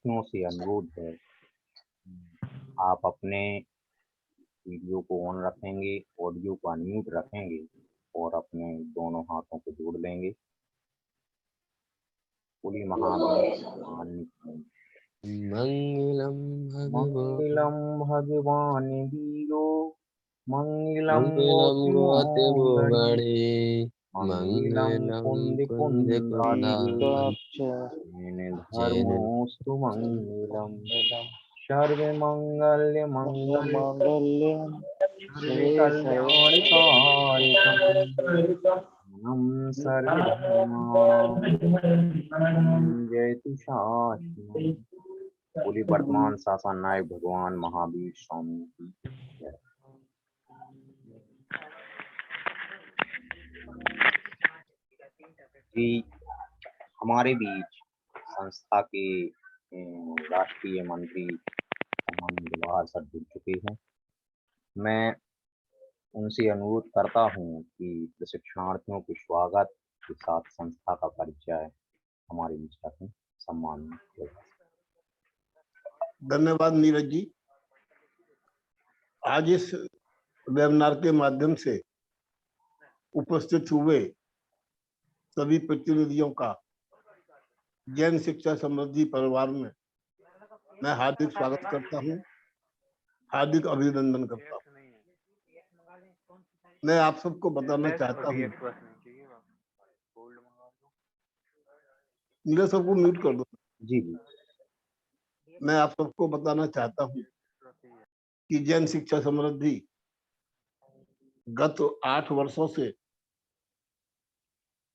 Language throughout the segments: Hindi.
शिक्षार्थियों से अनुरोध है, आप अपने वीडियो को ऑन रखेंगे, ऑडियो को अनम्यूट रखेंगे और अपने दोनों हाथों को जोड़ लेंगे। बोलिए महावीर मंगलम मंगलम भगवान वीरो मंगलम गोते गोपिमोगणे गणे मंगलम मंगलम कुंद कुंद कुंदाब्ज धर्मोस्तु मंगलम सर्वे मंगल्य मंगल्य सर्वे कल्याणकारिकम सर्व धर्माणां जयतु शास्त्रम। बोली वर्तमान शासन नायक भगवान महावीर स्वामी की जय। जी, हमारे बीच संस्था के राष्ट्रीय मंत्री जवाहर सर जुड़ चुके हैं। मैं उनसे अनुरोध करता हूं कि प्रशिक्षणार्थियों के स्वागत के साथ संस्था का परिचय हमारे बीच रखें। सम्मान। धन्यवाद नीरज जी। आज इस वेबिनार के माध्यम से उपस्थित हुए सभी प्रतिनिधियों का जैन शिक्षा समृद्धि परिवार में मैं हार्दिक स्वागत करता हूं, हार्दिक अभिनंदन करता हूं। मैं आप सबको बताना चाहता हूं, नीरज सबको म्यूट कर दो। जी। मैं आप सबको बताना चाहता हूं कि जैन शिक्षा समृद्धि गत 8 वर्षों से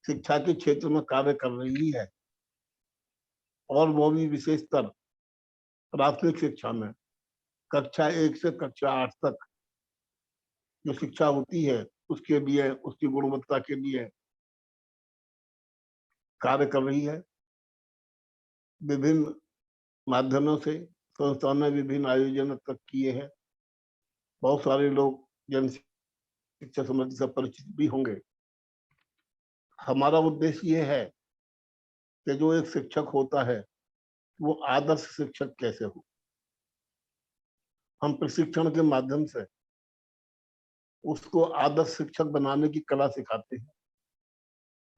शिक्षा के क्षेत्र में कार्य कर रही है और वो भी विशेषतर प्राथमिक शिक्षा में कक्षा 1 से कक्षा 8 तक जो शिक्षा होती है उसके लिए, उसकी गुणवत्ता के लिए कार्य कर रही है। विभिन्न माध्यमों से संस्था ने विभिन्न आयोजन तक किए हैं। बहुत सारे लोग जन शिक्षा समृद्धि से परिचित भी होंगे। हमारा उद्देश्य ये है कि जो एक शिक्षक होता है वो आदर्श शिक्षक कैसे हो। हम प्रशिक्षण के माध्यम से उसको आदर्श शिक्षक बनाने की कला सिखाते हैं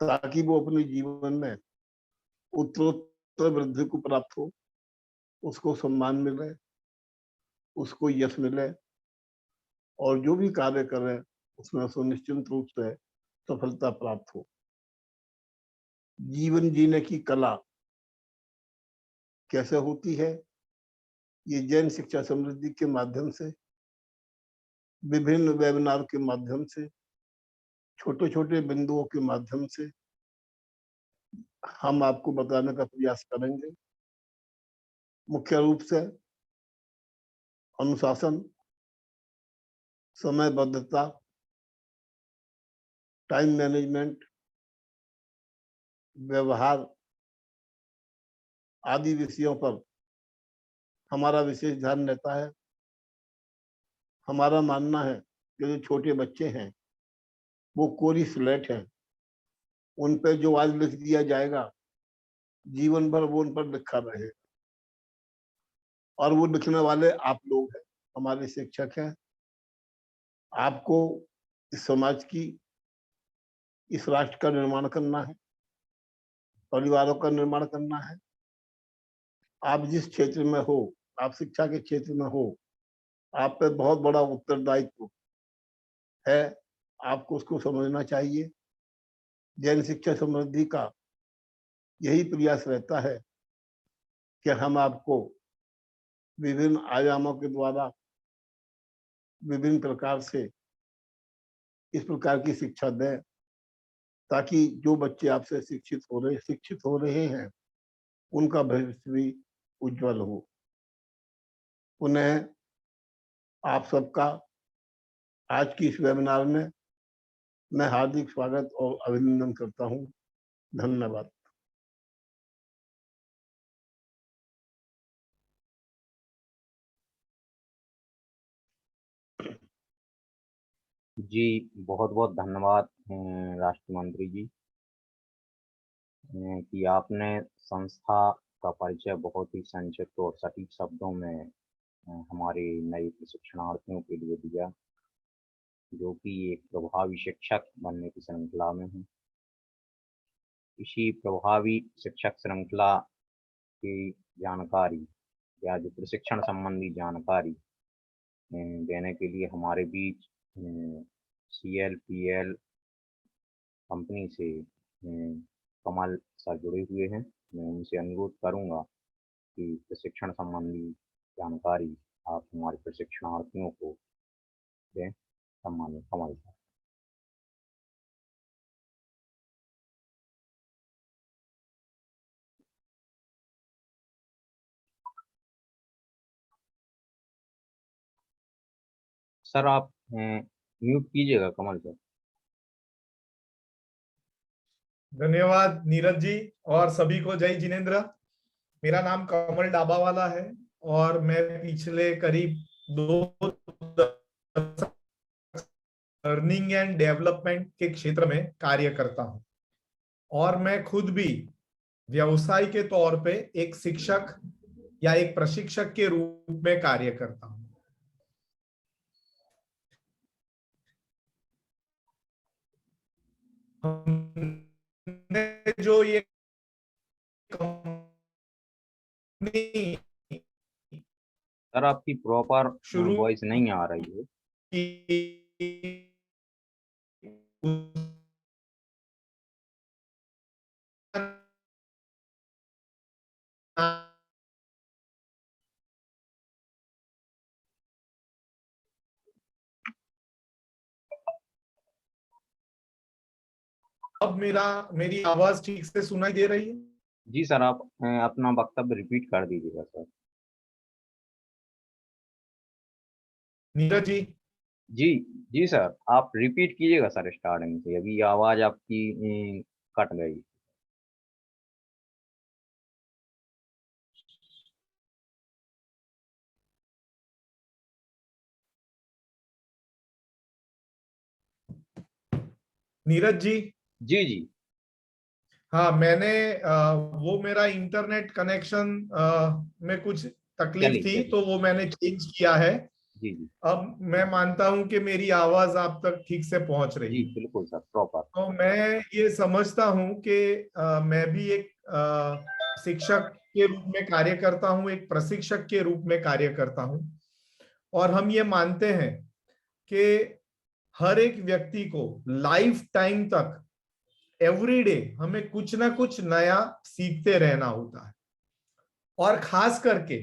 ताकि वो अपने जीवन में उत्तरोत्तर वृद्धि को प्राप्त हो, उसको सम्मान मिले, उसको यश मिले और जो भी कार्य करे उसमें सुनिश्चित रूप से सफलता प्राप्त हो। जीवन जीने की कला कैसे होती है, ये जैन शिक्षा समृद्धि के माध्यम से, विभिन्न वेबिनार के माध्यम से, छोटे छोटे बिंदुओं के माध्यम से हम आपको बताने का प्रयास करेंगे। मुख्य रूप से अनुशासन, समयबद्धता, टाइम मैनेजमेंट, व्यवहार आदि विषयों पर हमारा विशेष ध्यान रहता है। हमारा मानना है कि जो छोटे बच्चे हैं वो कोरी स्लेट हैं, उन पे जो आज लिख दिया जाएगा जीवन भर वो उन पर लिखा रहे और वो लिखने वाले आप लोग हैं, हमारे शिक्षक हैं। आपको इस समाज की, इस राष्ट्र का निर्माण करना है, परिवारों का निर्माण करना है। आप जिस क्षेत्र में हो, आप शिक्षा के क्षेत्र में हो, आप पे बहुत बड़ा उत्तरदायित्व है, आपको उसको समझना चाहिए। जैन शिक्षा समृद्धि का यही प्रयास रहता है कि हम आपको विभिन्न आयामों के द्वारा विभिन्न प्रकार से इस प्रकार की शिक्षा दें ताकि जो बच्चे आपसे शिक्षित हो रहे हैं उनका भविष्य भी उज्जवल हो। पुनः आप सबका आज की इस वेबिनार में मैं हार्दिक स्वागत और अभिनंदन करता हूं। धन्यवाद। जी, बहुत बहुत धन्यवाद राष्ट्र मंत्री जी कि आपने संस्था का परिचय बहुत ही संक्षिप्त और सटीक शब्दों में हमारे नए प्रशिक्षणार्थियों के लिए दिया, जो कि एक प्रभावी शिक्षक बनने की श्रृंखला में है। इसी प्रभावी शिक्षक श्रृंखला की जानकारी या जो प्रशिक्षण संबंधी जानकारी देने के लिए हमारे बीच CLPL कंपनी से कमल सर जुड़े हुए हैं। मैं उनसे अनुरोध करूंगा कि प्रशिक्षण संबंधी जानकारी आप हमारे प्रशिक्षणार्थियों को दें। सम्मानित कमल सर। सर आप म्यूट कीजिएगा कमल सर। धन्यवाद नीरज जी और सभी को जय जिनेन्द्र। मेरा नाम कमल डाबावाला है और मैं पिछले करीब 2 लर्निंग एंड डेवलपमेंट के क्षेत्र में कार्य करता हूं और मैं खुद भी व्यवसाय के तौर पे एक शिक्षक या एक प्रशिक्षक के रूप में कार्य करता हूं। हमने जो ये कंपनी सर आपकी प्रॉपर शुरू वॉइस नहीं आ रही है। अब मेरी आवाज ठीक से सुनाई दे रही है? जी सर, आप अपना वक्तव्य रिपीट कर दीजिएगा सर। नीरज जी। जी जी सर, आप रिपीट कीजिएगा सर स्टार्टिंग से। अभी आवाज आपकी कट गई। नीरज जी। जी जी। हाँ, मैंने वो मेरा इंटरनेट कनेक्शन में कुछ तकलीफ चलिए थी चलिए। तो वो मैंने चेंज किया है। जी जी। अब मैं मानता हूं कि मेरी आवाज आप तक ठीक से पहुंच रही जी है। बिल्कुल सर, प्रॉपर। तो मैं ये समझता हूं कि मैं भी एक शिक्षक के रूप में कार्य करता हूं, एक प्रशिक्षक के रूप में कार्य करता हूं और हम ये मानते हैं कि हर एक व्यक्ति को लाइफ टाइम तक एवरीडे हमें कुछ ना कुछ नया सीखते रहना होता है। और खास करके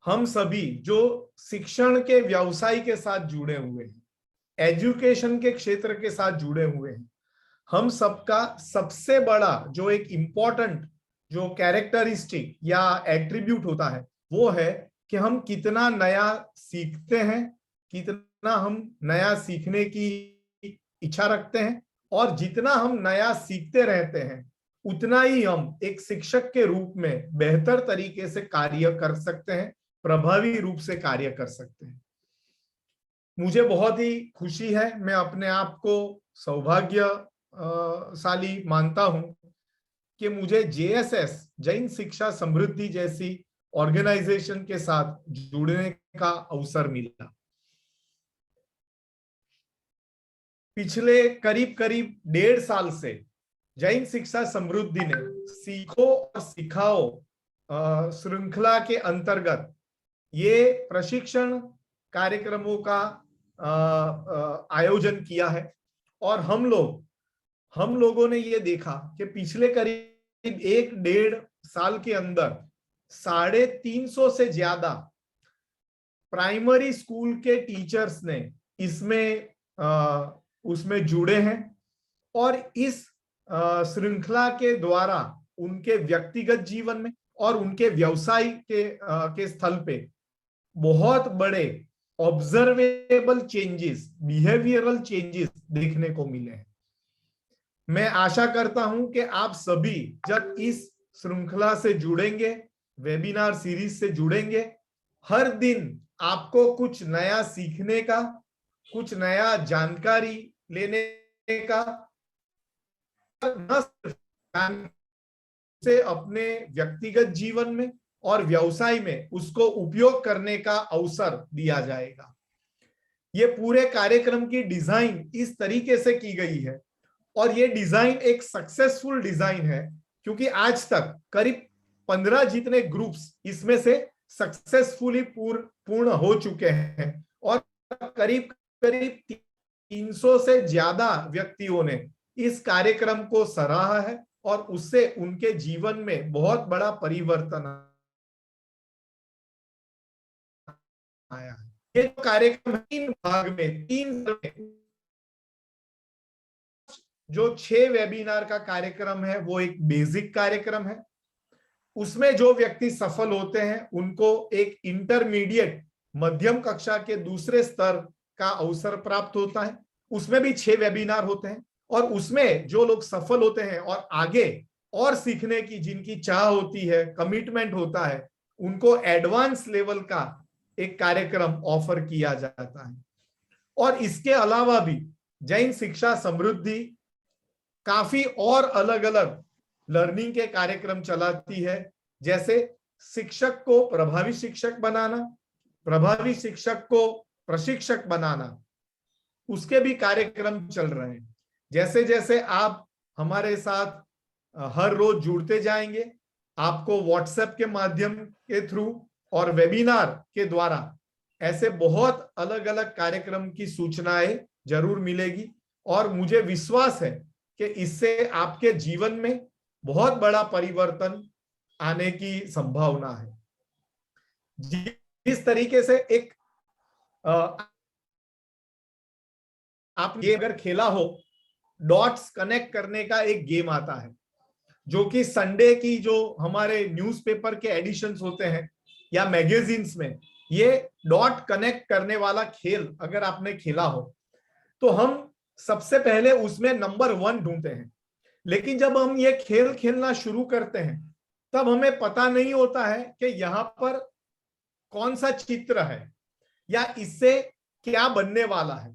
हम सभी जो शिक्षण के व्यवसाय के साथ जुड़े हुए हैं, एजुकेशन के क्षेत्र के साथ जुड़े हुए हैं, हम सबका सबसे बड़ा जो एक इम्पोर्टेंट जो कैरेक्टरिस्टिक या एट्रीब्यूट होता है वो है कि हम कितना नया सीखते हैं, कितना हम नया सीखने की इच्छा रखते हैं और जितना हम नया सीखते रहते हैं उतना ही हम एक शिक्षक के रूप में बेहतर तरीके से कार्य कर सकते हैं, प्रभावी रूप से कार्य कर सकते हैं। मुझे बहुत ही खुशी है, मैं अपने आप को सौभाग्यशाली मानता हूं कि मुझे JSS जैन शिक्षा समृद्धि जैसी ऑर्गेनाइजेशन के साथ जुड़ने का अवसर मिला। पिछले करीब 1.5 साल से जैन शिक्षा समृद्धि ने सीखो और सिखाओ श्रृंखला के अंतर्गत ये प्रशिक्षण कार्यक्रमों का आयोजन किया है और हम लोगों ने ये देखा कि पिछले करीब 1.5 साल के अंदर 350 से ज्यादा प्राइमरी स्कूल के टीचर्स ने इसमें उसमें जुड़े हैं और इस श्रृंखला के द्वारा उनके व्यक्तिगत जीवन में और उनके व्यवसाय के स्थल पे बहुत बड़े ऑब्जर्वेबल चेंजेस, बिहेवियरल चेंजेस देखने को मिले हैं। मैं आशा करता हूं कि आप सभी जब इस श्रृंखला से जुड़ेंगे, वेबिनार सीरीज से जुड़ेंगे, हर दिन आपको कुछ नया सीखने का, कुछ नया जानकारी लेने का, न सिर्फ उसे अपने व्यक्तिगत जीवन में और व्यवसाय में उसको उपयोग करने का अवसर दिया जाएगा। ये पूरे कार्यक्रम की डिजाइन इस तरीके से की गई है और ये डिजाइन एक सक्सेसफुल डिजाइन है, क्योंकि आज तक करीब 15 जितने ग्रुप्स इसमें से सक्सेसफुली पूर्ण हो चुके हैं और करीब करीब 300 से ज्यादा व्यक्तियों ने इस कार्यक्रम को सराहा है और उससे उनके जीवन में बहुत बड़ा परिवर्तन आया है। ये कार्यक्रम 3 भाग में 3 जो 6 वेबिनार का कार्यक्रम है वो एक बेसिक कार्यक्रम है। उसमें जो व्यक्ति सफल होते हैं उनको एक इंटरमीडिएट मध्यम कक्षा के दूसरे स्तर का अवसर प्राप्त होता है। उसमें भी 6 वेबिनार होते हैं और उसमें जो लोग सफल होते हैं और आगे और सीखने की जिनकी चाह होती है, कमिटमेंट होता है, उनको एडवांस लेवल का एक कार्यक्रम ऑफर किया जाता है। और इसके अलावा भी जैन शिक्षा समृद्धि काफी और अलग अलग लर्निंग के कार्यक्रम चलाती है, जैसे शिक्षक को प्रभावी शिक्षक बनाना, प्रभावी शिक्षक को प्रशिक्षक बनाना, उसके भी कार्यक्रम चल रहे हैं। जैसे जैसे आप हमारे साथ हर रोज जुड़ते जाएंगे, आपको व्हाट्सएप के माध्यम के थ्रू और वेबिनार के द्वारा ऐसे बहुत अलग अलग कार्यक्रम की सूचनाएं जरूर मिलेगी और मुझे विश्वास है कि इससे आपके जीवन में बहुत बड़ा परिवर्तन आने की संभावना है। जिस तरीके से एक आप ये अगर खेला हो, डॉट्स कनेक्ट करने का एक गेम आता है जो कि संडे की जो हमारे न्यूज़पेपर के एडिशंस होते हैं या मैगजीन्स में, ये डॉट कनेक्ट करने वाला खेल अगर आपने खेला हो तो हम सबसे पहले उसमें नंबर 1 ढूंढते हैं। लेकिन जब हम ये खेल खेलना शुरू करते हैं तब हमें पता नहीं होता है कि यहाँ पर कौन सा चित्र है या इससे क्या बनने वाला है,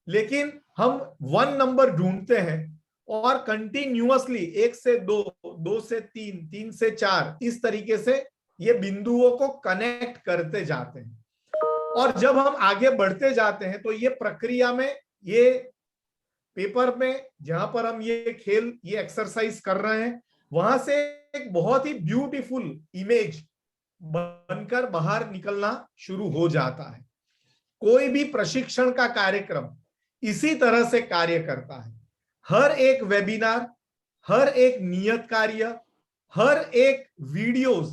लेकिन हम 1 नंबर ढूंढते हैं और कंटिन्यूअसली 1 से 2, 2 से 3, 3 से 4 इस तरीके से ये बिंदुओं को कनेक्ट करते जाते हैं। और जब हम आगे बढ़ते जाते हैं तो ये प्रक्रिया में, ये पेपर में जहां पर हम ये खेल, ये एक्सरसाइज कर रहे हैं, वहां से एक बहुत ही ब्यूटीफुल इमेज बनकर बाहर निकलना शुरू हो जाता है। कोई भी प्रशिक्षण का कार्यक्रम इसी तरह से कार्य करता है। हर एक वेबिनार, हर एक नियत कार्य, हर एक वीडियोस,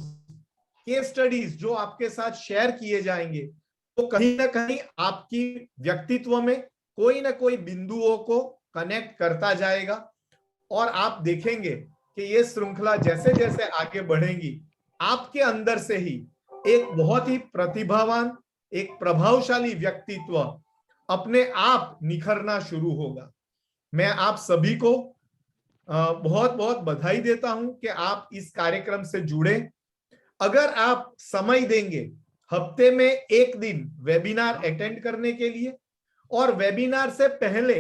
केस स्टडीज जो आपके साथ शेयर किए जाएंगे, तो कहीं ना कहीं आपकी व्यक्तित्व में कोई ना कोई बिंदुओं को कनेक्ट करता जाएगा और आप देखेंगे कि ये श्रृंखला जैसे जैसे आगे बढ़ेगी, आपके अंदर से ही एक बहुत ही प्रतिभावान, एक प्रभावशाली व्यक्तित्व अपने आप निखरना शुरू होगा। मैं आप सभी को बहुत बहुत बधाई देता हूं कि आप इस कार्यक्रम से जुड़े। अगर आप समय देंगे हफ्ते में 1 दिन वेबिनार अटेंड करने के लिए, और वेबिनार से पहले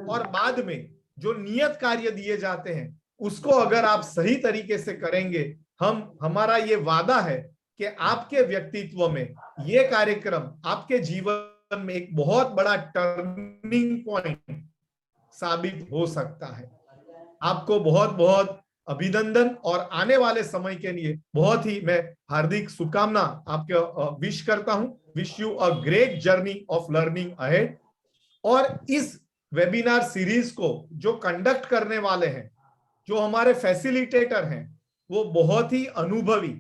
और बाद में जो नियत कार्य दिए जाते हैं उसको अगर आप सही तरीके से करेंगे, हमारा ये वादा है कि आपके व्यक्तित्व में ये कार्यक्रम आपके जीवन में एक बहुत बड़ा टर्निंग पॉइंट साबित हो सकता है। आपको बहुत बहुत अभिनंदन और आने वाले समय के लिए बहुत ही मैं हार्दिक शुभकामना आपको विश करता हूं। Wish you a great journey of learning ahead. और इस वेबिनार सीरीज को जो कंडक्ट करने वाले हैं, जो हमारे फैसिलिटेटर हैं, वो बहुत ही अनुभवी,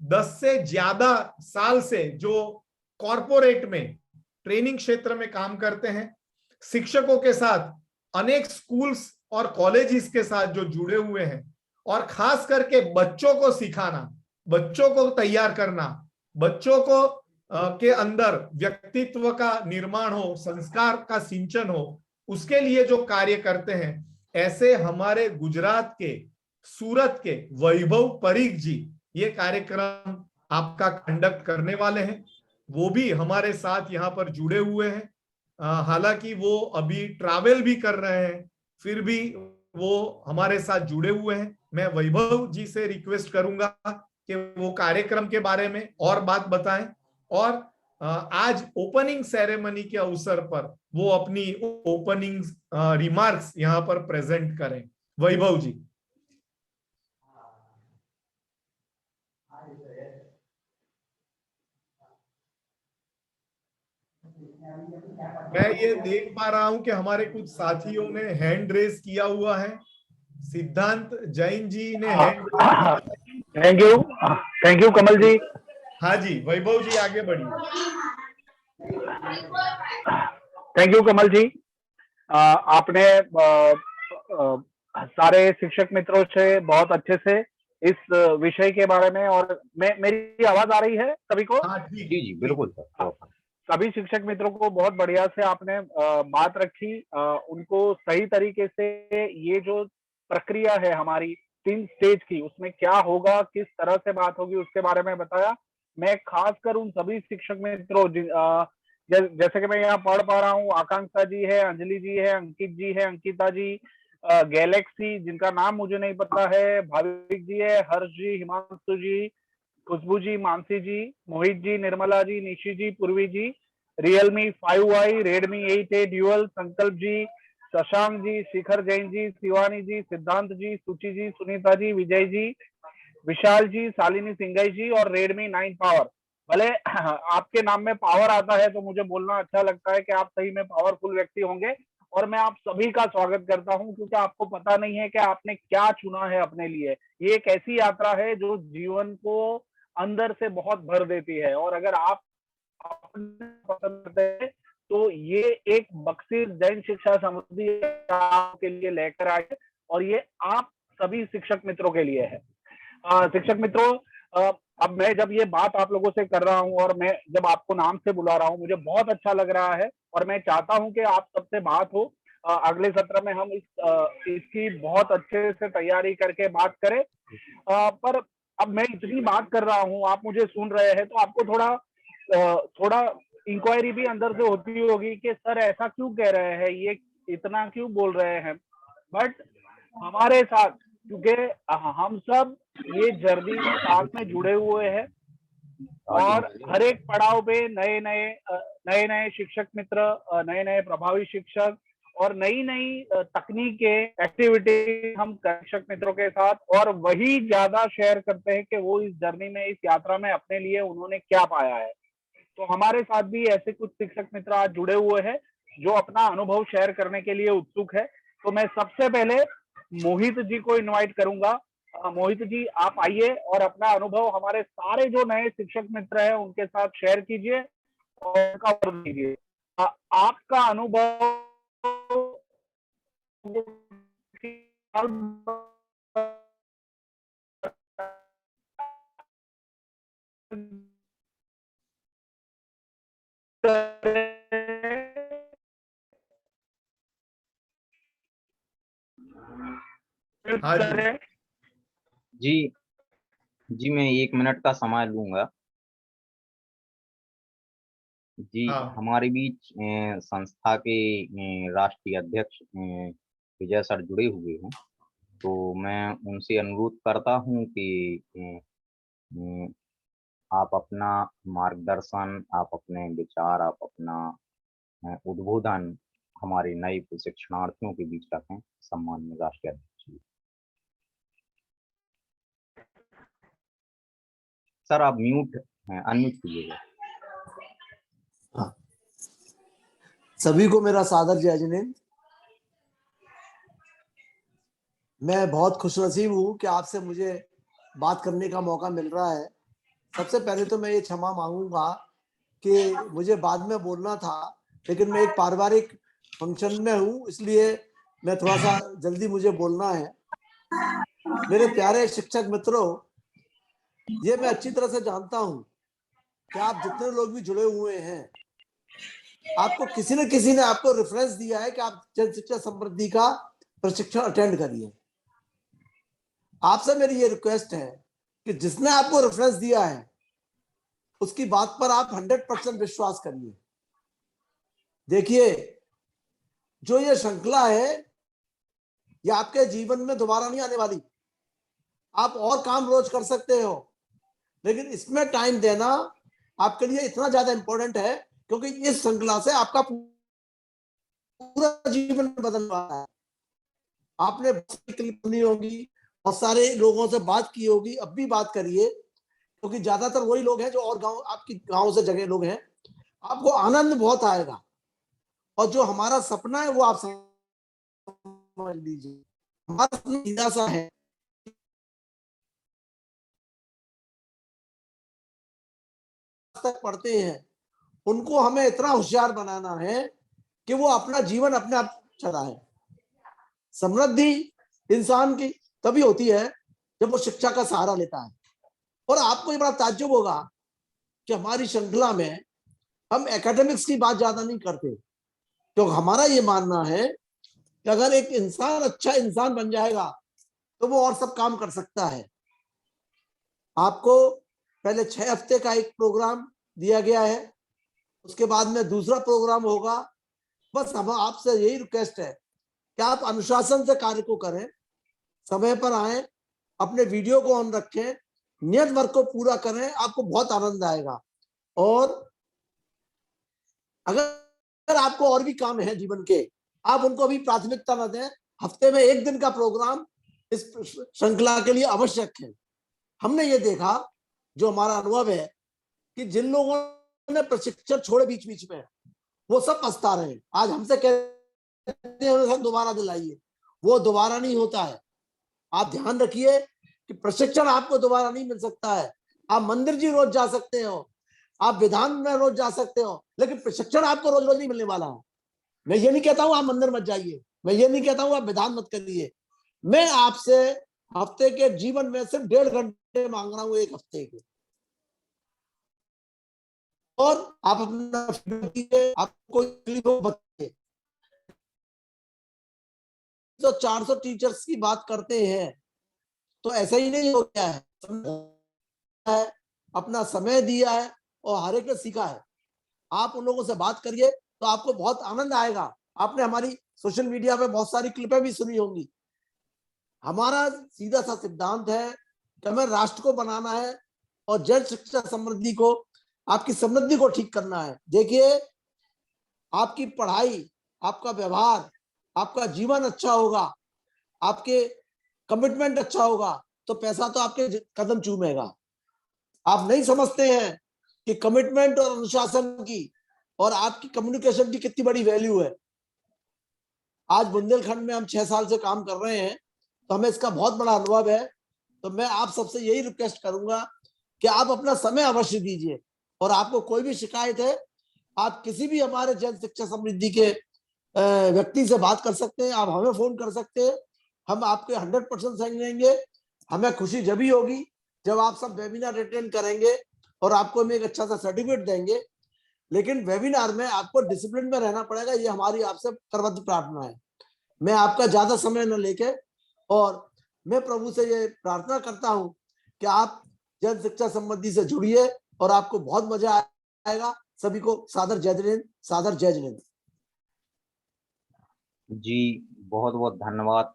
10 से ज्यादा साल से जो कॉरपोरेट में ट्रेनिंग क्षेत्र में काम करते हैं, शिक्षकों के साथ अनेक स्कूल्स और कॉलेजेस के साथ जो जुड़े हुए हैं, और खास करके बच्चों को सिखाना, बच्चों को तैयार करना, बच्चों को के अंदर व्यक्तित्व का निर्माण हो, संस्कार का सिंचन हो, उसके लिए जो कार्य करते हैं, ऐसे हमारे गुजरात के सूरत के वैभव परीख जी ये कार्यक्रम आपका कंडक्ट करने वाले हैं। वो भी हमारे साथ यहाँ पर जुड़े हुए हैं। हालांकि वो अभी ट्रैवल भी कर रहे हैं, फिर भी वो हमारे साथ जुड़े हुए हैं। मैं वैभव जी से रिक्वेस्ट करूंगा कि वो कार्यक्रम के बारे में और बात बताएं, और आज ओपनिंग सेरेमनी के अवसर पर वो अपनी ओपनिंग रिमार्क्स यहाँ पर प्रेजेंट करें। वैभव जी। मैं ये देख पा रहा हूं कि हमारे कुछ साथियों ने हैंड रेस किया हुआ है। सिद्धांत जैन जी ने हैंड थैंक यू कमल जी। हाँ जी, वैभव जी आगे बढ़िए। थैंक यू कमल जी। आपने सारे शिक्षक मित्रों से बहुत अच्छे से इस विषय के बारे में, और मेरी आवाज आ रही है सभी को? हाँ ठीक। जी जी बिल्कुल सर। सभी शिक्षक मित्रों को बहुत बढ़िया से आपने बात रखी, उनको सही तरीके से ये जो प्रक्रिया है हमारी 3 स्टेज की, उसमें क्या होगा, किस तरह से बात होगी, उसके बारे में बताया। मैं खासकर उन सभी शिक्षक मित्रों, जैसे कि मैं यहाँ पढ़ पा रहा हूँ, आकांक्षा जी है, अंजलि जी है, अंकित जी है, अंकिता जी, गैलेक्सी जिनका नाम मुझे नहीं पता है, भाविक जी है, हर्ष जी, हिमांशु जी, खुशबू जी, मानसी जी, मोहित जी, निर्मला जी, निशी जी, पूर्वी जी, Realme 5i, Redmi 8a dual, संकल्प जी, शशांक जी, शिखर जैन जी, शिवानी जी, सिद्धांत जी, सुचि जी, सुनीता जी, विजय जी, विशाल जी, शालिनी सिंगाई जी और रेडमी 9 पावर। भले आपके नाम में पावर आता है तो मुझे बोलना अच्छा लगता है कि आप सही में पावरफुल व्यक्ति होंगे, और मैं आप सभी का स्वागत करता हूं, क्योंकि आपको पता नहीं है कि आपने क्या चुना है अपने लिए। ये एक ऐसी यात्रा है जो जीवन को अंदर से बहुत भर देती है, और अगर आप अपने पसंद करते हैं तो ये एक बख्शीश जैन शिक्षा समिति आपके लिए लेकर आए, और ये आप सभी शिक्षक मित्रों के लिए है। शिक्षक मित्रों, अब मैं जब ये बात आप लोगों से कर रहा हूं और मैं जब आपको नाम से बुला रहा हूं, मुझे बहुत अच्छा लग रहा है, और मैं चाहता हूं कि आप सबसे बात हो। अगले सत्र में हम इसकी बहुत अच्छे से तैयारी करके बात करें। पर अब मैं इतनी बात कर रहा हूं, आप मुझे सुन रहे हैं, तो आपको थोड़ा इंक्वायरी भी अंदर से होती होगी कि सर ऐसा क्यों कह रहे हैं, ये इतना क्यों बोल रहे हैं। बट हमारे साथ, क्योंकि हम सब ये जर्नी में साथ में जुड़े हुए हैं, और हर एक पड़ाव पे नए नए शिक्षक मित्र, नए नए प्रभावी शिक्षक और नई नई तकनीकें, एक्टिविटी हम शिक्षक मित्रों के साथ, और वही ज्यादा शेयर करते हैं कि वो इस जर्नी में, इस यात्रा में अपने लिए उन्होंने क्या पाया है। तो हमारे साथ भी ऐसे कुछ शिक्षक मित्र आज जुड़े हुए हैं जो अपना अनुभव शेयर करने के लिए उत्सुक है। तो मैं सबसे पहले मोहित जी को इनवाइट करूंगा। मोहित जी, आप आइए और अपना अनुभव हमारे सारे जो नए शिक्षक मित्र हैं उनके साथ शेयर कीजिए और उनका उत्तर दीजिए। आपका अनुभव हाँ जी जी जी, मैं 1 मिनट का समय लूंगा। जी, हाँ हमारे बीच संस्था के राष्ट्रीय अध्यक्ष विजय सर जुड़े हुए हैं, तो मैं उनसे अनुरोध करता हूं कि आप अपना मार्गदर्शन, आप अपने विचार, आप अपना उद्बोधन हमारे नए प्रशिक्षणार्थियों के बीच रखें। सम्माननीय राष्ट्रीय अध्यक्ष जी। सर आप म्यूट हैं, अनम्यूट कीजिएगा। हाँ। सभी को मेरा सादर जय जिनेंद्र। मैं बहुत खुशनसीब हूँ कि आपसे मुझे बात करने का मौका मिल रहा है। सबसे पहले तो मैं ये क्षमा मांगूंगा कि मुझे बाद में बोलना था, लेकिन मैं एक पारिवारिक फंक्शन में हूँ, इसलिए मैं थोड़ा सा जल्दी मुझे बोलना है। मेरे प्यारे शिक्षक मित्रों, ये मैं अच्छी तरह से जानता हूँ कि आप जितने लोग भी जुड़े हुए हैं, आपको किसी न किसी ने आपको रेफरेंस दिया है कि आप जन शिक्षा समृद्धि का प्रशिक्षण अटेंड करिए। आपसे मेरी ये रिक्वेस्ट है कि जिसने आपको रेफरेंस दिया है उसकी बात पर आप 100% विश्वास करिए। देखिए, जो ये श्रृंखला है ये आपके जीवन में दोबारा नहीं आने वाली। आप और काम रोज कर सकते हो, लेकिन इसमें टाइम देना आपके लिए इतना ज्यादा इंपॉर्टेंट है, क्योंकि इस श्रृंखला से आपका पूरा जीवन बदल रहा है। आपने क्लिप सुनी होगी, बहुत सारे लोगों से बात की होगी, अब भी बात करिए, क्योंकि ज्यादातर वही लोग हैं जो और गांव, आपकी गांव से जगह लोग हैं। आपको आनंद बहुत आएगा, और जो हमारा सपना है वो आप समझ लीजिए। हमारा सपना सीधा सा है, तक पढ़ते हैं उनको हमें इतना होशियार बनाना है कि वो अपना जीवन अपने आप चलाए। समृद्धि इंसान की तभी होती है जब वो शिक्षा का सहारा लेता है। और आपको ये बड़ा ताज्जुब होगा कि हमारी श्रृंखला में हम एकेडमिक्स की बात ज्यादा नहीं करते, क्योंकि हमारा ये मानना है कि अगर एक इंसान अच्छा इंसान बन जाएगा तो वो और सब काम कर सकता है। आपको पहले 6 हफ्ते का एक प्रोग्राम दिया गया है, उसके बाद में दूसरा प्रोग्राम होगा। बस हम आपसे यही रिक्वेस्ट है कि आप अनुशासन से कार्य को करें, समय पर आए, अपने वीडियो को ऑन रखें, नियत वर्क को पूरा करें, आपको बहुत आनंद आएगा। और अगर आपको और भी काम है जीवन के, आप उनको भी प्राथमिकता न दें। हफ्ते में 1 दिन का प्रोग्राम इस श्रृंखला के लिए आवश्यक है। हमने ये देखा, जो हमारा अनुभव है, कि जिन लोगों ने प्रशिक्षण छोड़े बीच बीच में, वो सब पछता रहे हैं। आज हमसे कहते हैं दोबारा दिलाइए, वो दोबारा नहीं होता है। आप ध्यान रखिए कि प्रशिक्षण आपको दोबारा नहीं मिल सकता है। आप मंदिर जी रोज जा सकते हो, आप विधान में रोज जा सकते हो, लेकिन प्रशिक्षण आपको रोज रोज नहीं मिलने वाला है। मैं ये नहीं कहता हूं आप मंदिर मत जाइए, मैं ये नहीं कहता हूं आप विधान मत करिए। मैं आपसे हफ्ते के जीवन में सिर्फ 1.5 घंटे मांग रहा हूं, 1 हफ्ते के, और आप अपना आपको बताइए। तो 400 टीचर्स की बात करते हैं, तो ऐसा ही नहीं हो गया है, अपना समय दिया है और हर एक ने सीखा है। आप उन लोगों से बात करिए तो आपको बहुत आनंद आएगा। आपने हमारी सोशल मीडिया पे बहुत सारी क्लिपें भी सुनी होंगी। हमारा सीधा सा सिद्धांत है कि हमें राष्ट्र को बनाना है और जन शिक्षा समृद्धि को, आपकी समृद्धि को ठीक करना है। देखिए, आपकी पढ़ाई, आपका व्यवहार, आपका जीवन अच्छा होगा, आपके कमिटमेंट अच्छा होगा, तो पैसा तो आपके कदम चूमेगा। आप नहीं समझते हैं कि कमिटमेंट और अनुशासन की और आपकी कम्युनिकेशन की कितनी बड़ी वैल्यू है। आज बुंदेलखंड में हम 6 साल से काम कर रहे हैं, तो हमें इसका बहुत बड़ा अनुभव है। तो मैं आप सबसे यही रिक्वेस्ट करूंगा कि आप अपना समय अवश्य दीजिए, और आपको कोई भी शिकायत है, आप किसी भी हमारे जन शिक्षा समृद्धि के व्यक्ति से बात कर सकते हैं, आप हमें फोन कर सकते हैं। हम आपके 100% सहयोग देंगे। हमें खुशी जब ही होगी जब आप सब वेबिनार अटेंड करेंगे और आपको हम एक अच्छा सा सर्टिफिकेट देंगे। लेकिन वेबिनार में आपको डिसिप्लिन में रहना पड़ेगा, ये हमारी आपसे करबद्ध प्रार्थना है। मैं आपका ज्यादा समय न लेके, और मैं प्रभु से ये प्रार्थना करता हूं कि आप जन शिक्षा संबंधी से जुड़िए और आपको बहुत मजा आएगा। सभी को सादर जय जिनेंद्र, सादर जय जिनेंद्र। जी बहुत बहुत धन्यवाद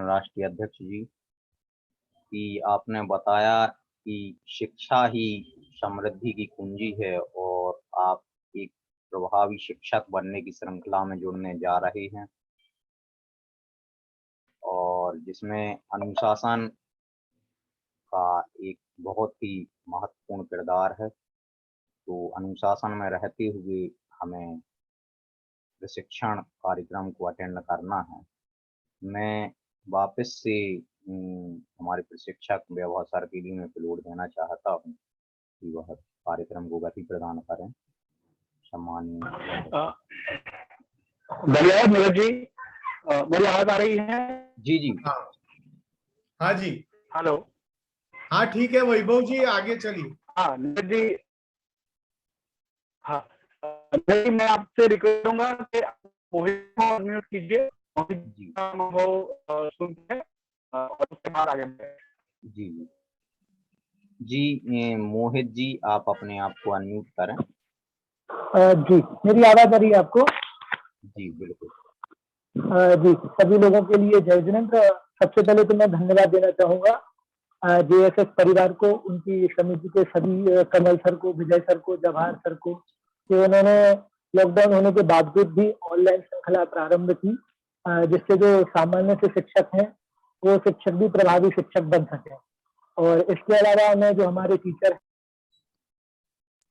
राष्ट्रीय अध्यक्ष जी, कि आपने बताया कि शिक्षा ही समृद्धि की कुंजी है, और आप एक प्रभावी शिक्षक बनने की श्रृंखला में जुड़ने जा रहे हैं, और जिसमें अनुशासन का एक बहुत ही महत्वपूर्ण किरदार है। तो अनुशासन में रहते हुए हमें प्रशिक्षण कार्यक्रम को अटेंड करना है। मैं वापस से हमारे प्रशिक्षक वैभव सर के लिए मैं फ्लोर देना चाहता हूँ कि वह कार्यक्रम को गति प्रदान करें। सम्माननीय धन्यवाद नीरज जी। मेरी आवाज आ रही है? जी जी हाँ जी, हेलो। हाँ ठीक है वैभव जी, आगे चलिए। हाँ नीरज जी, हाँ नीरज जी, मैं आपसे रिक्वेस्ट करूंगा कि मोहित को अनम्यूट कीजिए, मोहित जी का अनुभव सुनते हैं और उसके बाद आगे बढ़ें। जी जी मोहित जी, आप अपने आप को अनम्यूट करें। जी, मेरी आवाज आ रही है आपको? जी बिल्कुल। जी, सभी लोगों के लिए जय जिनेंद्र। सबसे पहले तो मैं धन्यवाद देना चाहूंगा जेएसएस परिवार को, उनकी समिति के सभी कमल सर को, विजय सर को, जवाहर सर को, कि उन्होंने लॉकडाउन होने के बावजूद भी ऑनलाइन श्रृंखला प्रारंभ की, जिससे जो सामान्य से शिक्षक हैं वो शिक्षक भी प्रभावी शिक्षक बन सके। और इसके अलावा मैं जो हमारे टीचर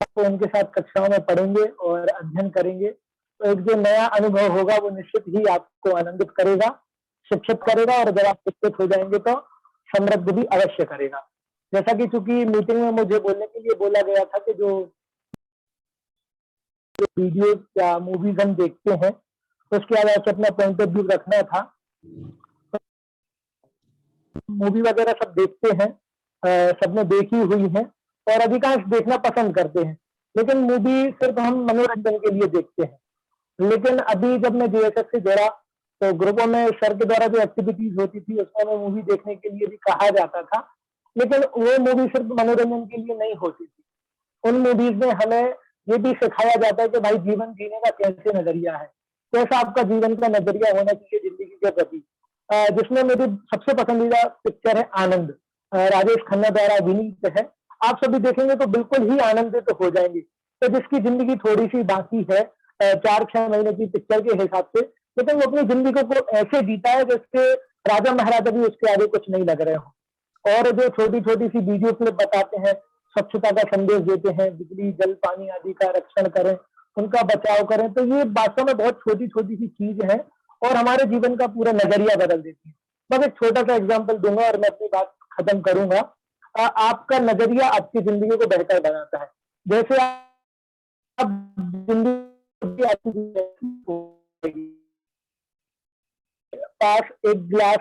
तो उनके साथ कक्षाओं में पढ़ेंगे और अध्ययन करेंगे, तो एक जो नया अनुभव होगा वो निश्चित ही आपको आनंदित करेगा, शिक्षित करेगा, और जब आप शिक्षित हो जाएंगे तो समृद्ध भी अवश्य करेगा। जैसा कि चूंकि मीटिंग में मुझे बोलने के लिए बोला गया था कि जो वीडियो या मूवीज हम देखते हैं तो उसके अलावा अपना पॉइंट ऑफ व्यू रखना था। मूवी वगैरह सब देखते हैं, सबने देखी हुई है और अधिकांश देखना पसंद करते हैं, लेकिन मूवी सिर्फ हम मनोरंजन के लिए देखते हैं। लेकिन अभी जब मैं जेएसएस से जुड़ा तो ग्रुपों में सर के द्वारा जो एक्टिविटीज होती थी उसमें मैं मूवी देखने के लिए भी कहा जाता था, लेकिन वो मूवी सिर्फ मनोरंजन के लिए नहीं होती थी। उन मूवीज में हमें ये भी सिखाया जाता है कि भाई जीवन जीने का कैसे नजरिया है, कैसा आपका जीवन का नजरिया होना चाहिए जिंदगी के प्रति। जिसमें मेरी सबसे पसंदीदा पिक्चर है आनंद, राजेश खन्ना द्वारा अभिनीत है। आप सभी देखेंगे तो बिल्कुल ही आनंदित तो हो जाएंगे। तो जिसकी जिंदगी थोड़ी सी बाकी है 4-6 महीने की पिक्चर के हिसाब से, लेकिन वो अपनी जिंदगी को ऐसे जीता है जैसे राजा महाराजा भी उसके आगे कुछ नहीं लग रहे हो। और जो छोटी छोटी सी वीडियो क्लिप बताते हैं, स्वच्छता का संदेश देते हैं, बिजली जल पानी आदि का रक्षण करें, उनका बचाव करें, तो ये वास्तव में बहुत छोटी छोटी सी चीज है और हमारे जीवन का पूरा नजरिया बदल देती है। बस एक छोटा सा एग्जाम्पल दूंगा और मैं अपनी बात खत्म करूंगा। आपका नजरिया आपकी जिंदगी को बेहतर बनाता है। जैसे आप जिंदगी पास एक गिलास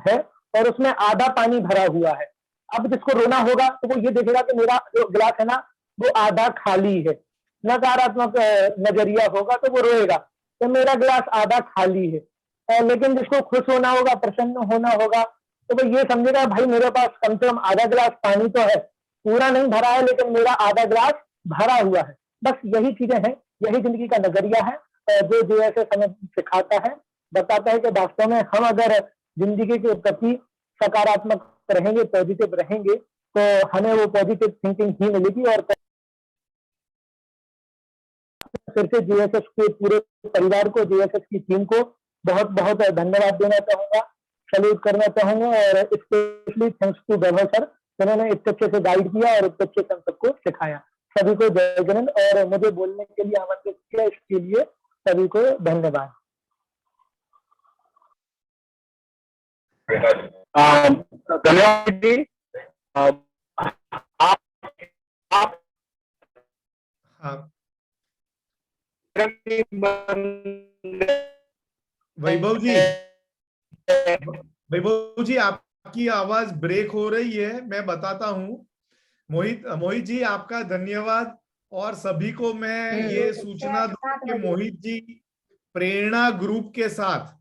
है और उसमें आधा पानी भरा हुआ है। अब जिसको रोना होगा तो वो ये देखेगा कि मेरा जो गिलास है ना वो आधा खाली है। नकारात्मक नजरिया होगा तो वो रोएगा कि मेरा गिलास आधा खाली है। लेकिन जिसको खुश होना होगा, प्रसन्न होना होगा, तो वो ये समझेगा भाई मेरे पास कम से कम आधा गिलास पानी तो है, पूरा नहीं भरा है लेकिन मेरा आधा गिलास भरा हुआ है। बस यही चीजें हैं, यही जिंदगी का नजरिया है जो जेएसएस हमें सिखाता है, बताता है कि वास्तव में हम अगर जिंदगी के प्रति सकारात्मक रहेंगे, पॉजिटिव रहेंगे, तो हमें वो पॉजिटिव थिंकिंग ही मिलेगी। और फिर से जेएसएस के पूरे परिवार को, जेएसएस की टीम को बहुत बहुत धन्यवाद देना चाहूंगा, सैल्यूट करना चाहूंगा, और specially thanks to Vaibhav sir जिन्होंने इतने अच्छे से गाइड किया और इतने अच्छे से हम सबको सिखाया। सभी को जय जगन, और मुझे बोलने के लिए आमंत्रित किया, इसके लिए सभी को धन्यवाद। धन्यवाद जी। आप हाँ वैभव जी, वैभव जी आपकी आवाज ब्रेक हो रही है, मैं बताता हूँ। मोहित जी आपका धन्यवाद, और सभी को मैं ये सूचना दूं कि मोहित जी प्रेरणा ग्रुप के साथ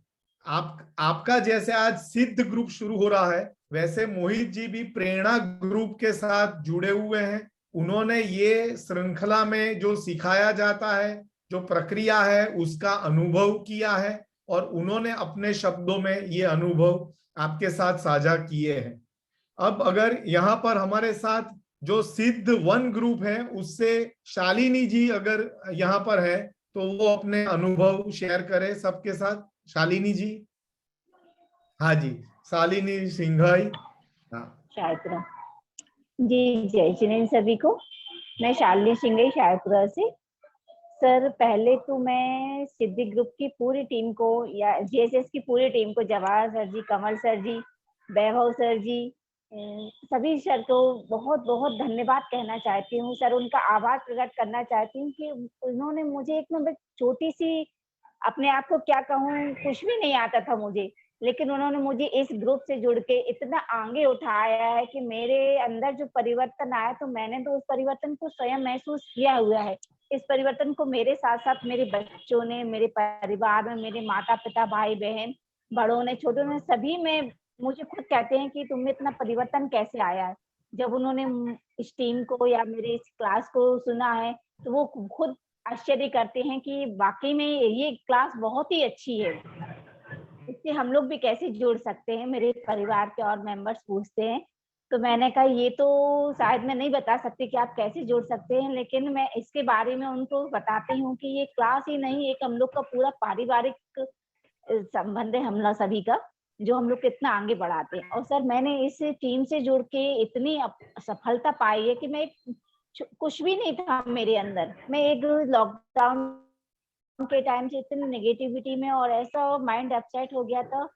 आपका जैसे आज सिद्ध ग्रुप शुरू हो रहा है, वैसे मोहित जी भी प्रेरणा ग्रुप के साथ जुड़े हुए हैं। उन्होंने ये श्रृंखला में जो सिखाया जाता है, जो प्रक्रिया है, उसका अनुभव किया है और उन्होंने अपने शब्दों में ये अनुभव आपके साथ साझा किए हैं। अब अगर यहाँ पर हमारे साथ जो सिद्ध वन ग्रुप है उससे शालिनी जी अगर यहाँ पर है तो वो अपने अनुभव शेयर करें सबके साथ। शालिनी जी। हाँ जी, शालिनी सिंघाई। हाँ शायपुरा जी, जय जिनेंद्र सभी को। मैं शालिनी सिंघाई शायपुरा से। सर पहले तो मैं सिद्धि ग्रुप की पूरी टीम को या जेएसएस की पूरी टीम को, जवाहर सर जी, कमल सर जी, वैभव सर जी, सभी सर को बहुत बहुत धन्यवाद कहना चाहती हूँ। सर उनका आभार प्रकट करना चाहती हूँ कि उन्होंने मुझे एक नंबर छोटी सी, अपने आप को क्या कहूँ, कुछ भी नहीं आता था मुझे, लेकिन उन्होंने मुझे इस ग्रुप से जुड़ के इतना आगे उठाया है कि मेरे अंदर जो परिवर्तन आया, तो मैंने तो उस परिवर्तन को स्वयं महसूस किया हुआ है। इस परिवर्तन को मेरे साथ साथ मेरे बच्चों ने, मेरे परिवार में मेरे माता पिता, भाई बहन, बड़ों ने, छोटों ने, सभी में मुझे खुद कहते हैं कि तुम्हें इतना परिवर्तन कैसे आया है। जब उन्होंने इस टीम को या मेरे इस क्लास को सुना है तो वो खुद आश्चर्य करते हैं कि वाकई में ये क्लास बहुत ही अच्छी है, इससे हम लोग भी कैसे जुड़ सकते हैं, मेरे परिवार के और मेंबर्स पूछते हैं। तो मैंने कहा ये तो शायद मैं नहीं बता सकती कि आप कैसे जुड़ सकते हैं, लेकिन मैं इसके बारे में उनको बताती हूँ कि ये क्लास ही नहीं, एक हम लोग का पूरा पारिवारिक संबंध है हम लोग सभी का, जो हम लोग कितना आगे बढ़ाते हैं। और सर मैंने इस टीम से जुड़ के इतनी सफलता पाई है कि मैं कुछ भी नहीं था मेरे अंदर, मैं एक लॉकडाउन के टाइम से इतनी नेगेटिविटी में और ऐसा माइंड अपसेट हो गया था,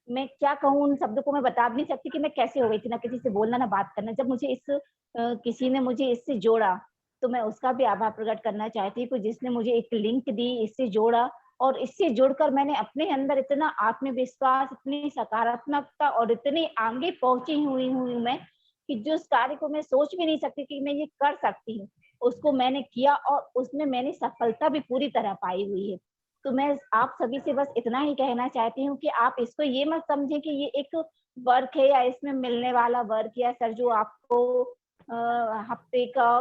मैं क्या कहूँ, उन शब्दों को मैं बता भी नहीं सकती कि मैं कैसे हो गई थी, ना किसी से बोलना ना बात करना। जब मुझे किसी ने मुझे इससे जोड़ा, तो मैं उसका भी आभार प्रकट करना चाहती हूँ, जिसने मुझे एक लिंक दी, इससे जोड़ा, और इससे जुड़कर मैंने अपने अंदर इतना आत्मविश्वास, इतनी सकारात्मकता और इतनी आगे पहुंची हुई हूँ मैं, कि जिस कार्य को मैं सोच भी नहीं सकती कि मैं ये कर सकती हूँ, उसको मैंने किया और उसमें मैंने सफलता भी पूरी तरह पाई हुई है। तो मैं आप सभी से बस इतना ही कहना चाहती हूँ कि आप इसको ये मत समझें कि ये एक वर्क है या इसमें मिलने वाला वर्क, या सर जो आपको हफ्ते का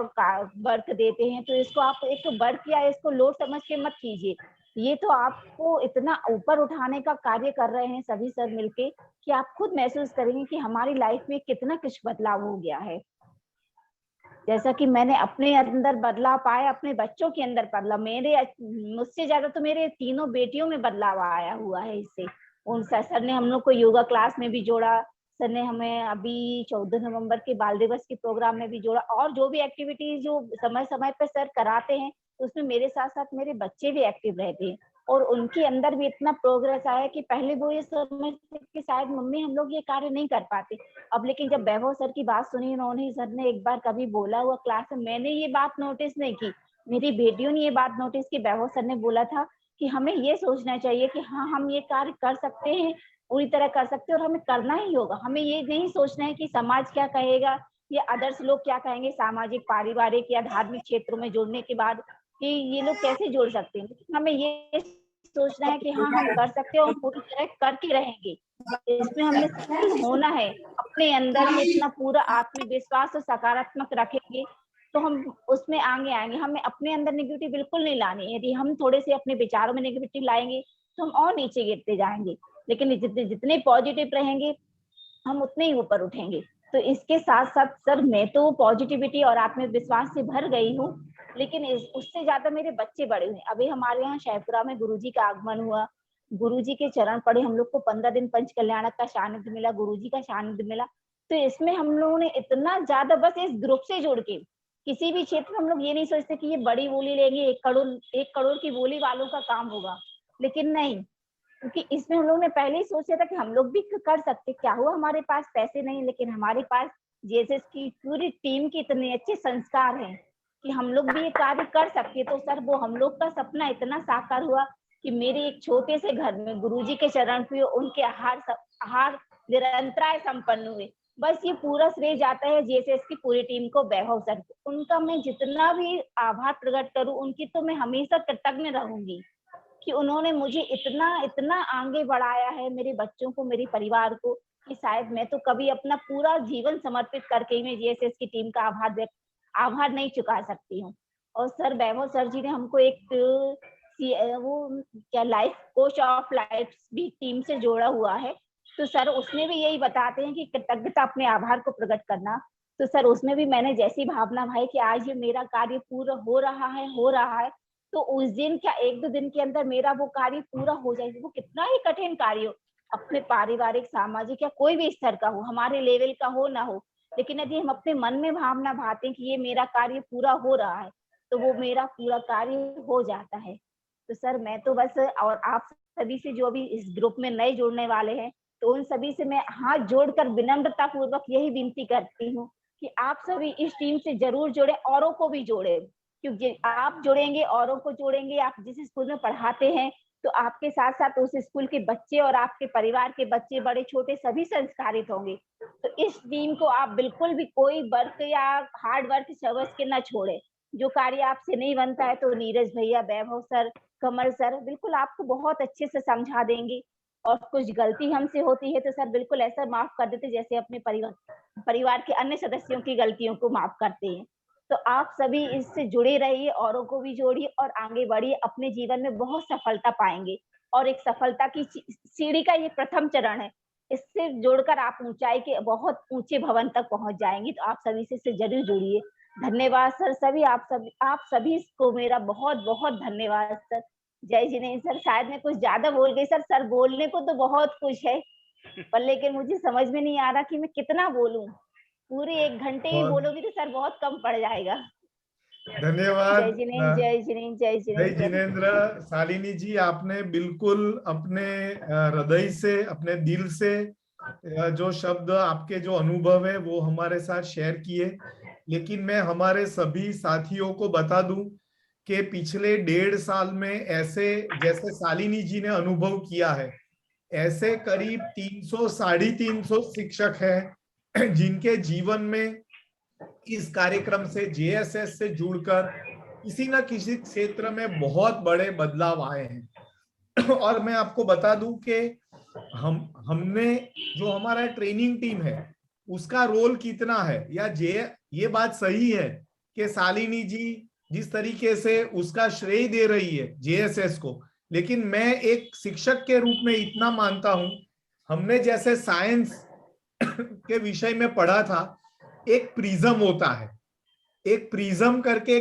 वर्क देते हैं तो इसको आप एक वर्क या इसको लोड समझ के मत कीजिए। ये तो आपको इतना ऊपर उठाने का कार्य कर रहे हैं सभी सर मिलके, कि आप खुद महसूस करेंगे कि हमारी लाइफ में कितना कुछ बदलाव हो गया है। जैसा कि मैंने अपने अंदर बदलाव पाया, अपने बच्चों के अंदर बदलाव, मुझसे ज्यादा तो मेरे तीनों बेटियों में बदलाव आया हुआ है इससे। उन सर ने हम लोग को योगा क्लास में भी जोड़ा, सर ने हमें अभी 14 नवंबर के बाल दिवस के प्रोग्राम में भी जोड़ा, और जो भी एक्टिविटीज जो समय समय पर सर कराते हैं उसमें मेरे साथ साथ मेरे बच्चे भी एक्टिव रहते हैं, और उनके अंदर भी इतना प्रोग्रेस आया कि पहले वो ये समझते कि शायद मम्मी हम लोग ये कार्य नहीं कर पाते। अब लेकिन जब वैभव सर की बात सुनी, उन्होंने सर ने एक बार कभी बोला हुआ क्लास में, मैंने ये बात नोटिस नहीं की, मेरी बेटियों ने ये बात नोटिस की, वैभव सर ने बोला था कि हमें ये सोचना चाहिए कि हाँ हम ये कार्य कर सकते हैं, पूरी तरह कर सकते हैं, और हमें करना ही होगा। हमें ये नहीं सोचना है कि समाज क्या कहेगा या अदर्स लोग क्या कहेंगे, सामाजिक, पारिवारिक या धार्मिक क्षेत्रों में जुड़ने के बाद कि ये लोग कैसे जुड़ सकते हैं। हमें ये सोचना है कि हाँ हम कर सकते हैं और पूरी तरह करके रहेंगे। इसमें हमें सफल होना है, अपने अंदर में इतना पूरा आत्मविश्वास और सकारात्मक रखेंगे तो हम उसमें आगे आएंगे। हमें अपने अंदर नेगेटिविटी बिल्कुल नहीं लानी है। यदि हम थोड़े से अपने विचारों में नेगेटिविटी लाएंगे तो हम और नीचे गिरते जाएंगे, लेकिन जितने पॉजिटिव रहेंगे हम उतने ही ऊपर उठेंगे। तो इसके साथ साथ सर मैं तो पॉजिटिविटी और आत्मविश्वास से भर गई हूँ, लेकिन उससे ज्यादा मेरे बच्चे बड़े हुए। अभी हमारे यहाँ शाहपुरा में गुरुजी का आगमन हुआ, गुरुजी के चरण पड़े, हम लोग को 15 दिन पंच कल्याणक का सानिध्य मिला, गुरुजी का सानिध्य मिला। तो इसमें हम लोगों ने इतना ज्यादा, बस इस ग्रुप से जुड़ के, किसी भी क्षेत्र में हम लोग ये नहीं सोचते कि ये बड़ी बोली लेंगे, 1 करोड़ की बोली वालों का काम होगा, लेकिन नहीं, क्योंकि इसमें हम लोग ने पहले ही सोचा था कि हम लोग भी कर सकते। क्या हुआ, हमारे पास पैसे नहीं, लेकिन हमारे पास जेएसएस की पूरी टीम के इतने अच्छे संस्कार हैं कि हम लोग भी ये कार्य कर सकते। तो सर वो हम लोग का सपना इतना साकार हुआ कि मेरे एक छोटे से घर में गुरुजी के चरण पे उनके आहार निरंतराय संपन्न हुए। बस ये पूरा श्रेय जाता है जेएसएस की पूरी टीम को, वैभव सर को। उनका मैं जितना भी आभार प्रकट करूं, उनकी तो मैं हमेशा कृतज्ञ रहूंगी कि उन्होंने मुझे इतना आगे बढ़ाया है, मेरे बच्चों को, मेरे परिवार को, कि शायद मैं तो कभी अपना पूरा जीवन समर्पित करके मैं जेएसएस की टीम का आभार नहीं चुका सकती हूँ। और सर वैभव सर जी ने हमको एक वो क्या लाइफ कोच ऑफ लाइफ भी टीम से जोड़ा हुआ है। तो सर उसमें भी यही बताते हैं कि कृतज्ञता, अपने आभार को प्रकट करना। तो सर उसमें भी मैंने जैसी भावना भाई कि आज ये मेरा कार्य पूरा हो रहा है, तो उस दिन क्या 1-2 दिन के अंदर मेरा वो कार्य पूरा हो जाएगा। वो कितना ही कठिन कार्य हो, अपने पारिवारिक, सामाजिक या कोई भी स्तर का हो, हमारे लेवल का हो ना हो, लेकिन यदि हम अपने मन में भावना भाते हैं कि ये मेरा कार्य पूरा हो रहा है, तो वो मेरा पूरा कार्य हो जाता है। तो सर मैं तो बस, और आप सभी से जो भी इस ग्रुप में नए जुड़ने वाले हैं, तो उन सभी से मैं हाथ जोड़कर विनम्रता पूर्वक यही विनती करती हूँ कि आप सभी इस टीम से जरूर जुड़े, औरों को भी जोड़े, क्योंकि आप जुड़ेंगे, औरों को जोड़ेंगे। आप जिस स्कूल में पढ़ाते हैं तो आपके साथ साथ उस स्कूल के बच्चे और आपके परिवार के बच्चे, बड़े छोटे, सभी संस्कारित होंगे। तो इस टीम को आप बिल्कुल भी कोई वर्क या हार्ड वर्क समझ के न छोड़े। जो कार्य आपसे नहीं बनता है तो नीरज भैया, वैभव सर, कमल सर बिल्कुल आपको बहुत अच्छे से समझा देंगे। और कुछ गलती हमसे होती है तो सर बिल्कुल ऐसा माफ कर देते जैसे अपने परिवार के अन्य सदस्यों की गलतियों को माफ करते हैं। तो आप सभी इससे जुड़े रहिए, औरों को भी जोड़िए और आगे बढ़िए, अपने जीवन में बहुत सफलता पाएंगे। और एक सफलता की सीढ़ी का ये प्रथम चरण है, इससे जोड़कर आप ऊंचाई के बहुत ऊंचे भवन तक पहुंच जाएंगे। तो आप सभी से इससे जरूर जुड़िए। धन्यवाद सर, आप सभी को मेरा बहुत बहुत धन्यवाद सर। जय जिनेन्द्र सर। शायद मैं कुछ ज्यादा बोल गई सर, बोलने को तो बहुत कुछ है, पर लेकिन मुझे समझ में नहीं आ रहा कि मैं कितना बोलूं। पूरे 1 घंटे ही बोलोगी तो सर बहुत कम पड़ जाएगा। धन्यवाद। जय जिनेन्द्र, जय जिनेन्द्र, जय जय जिनेन्द्र। जिनेन्द्र। शालिनी जी, आपने बिल्कुल अपने हृदय से, अपने दिल से जो शब्द, आपके जो अनुभव है वो हमारे साथ शेयर किए। लेकिन मैं हमारे सभी साथियों को बता दूं कि पिछले 1.5 साल में ऐसे, जैसे शालिनी जी ने अनुभव किया है, ऐसे करीब 300 साढ़े 300 शिक्षक हैं जिनके जीवन में इस कार्यक्रम से, जेएसएस से जुड़कर किसी न किसी क्षेत्र में बहुत बड़े बदलाव आए हैं। और मैं आपको बता दूं कि हमने जो हमारा ट्रेनिंग टीम है उसका रोल कितना है, या ये बात सही है कि शालिनी जी जिस तरीके से उसका श्रेय दे रही है जेएसएस को, लेकिन मैं एक शिक्षक के रूप में इतना मानता हूं, हमने जैसे साइंस के विषय में पढ़ा था, एक प्रिज्म होता है, एक प्रिज्म करके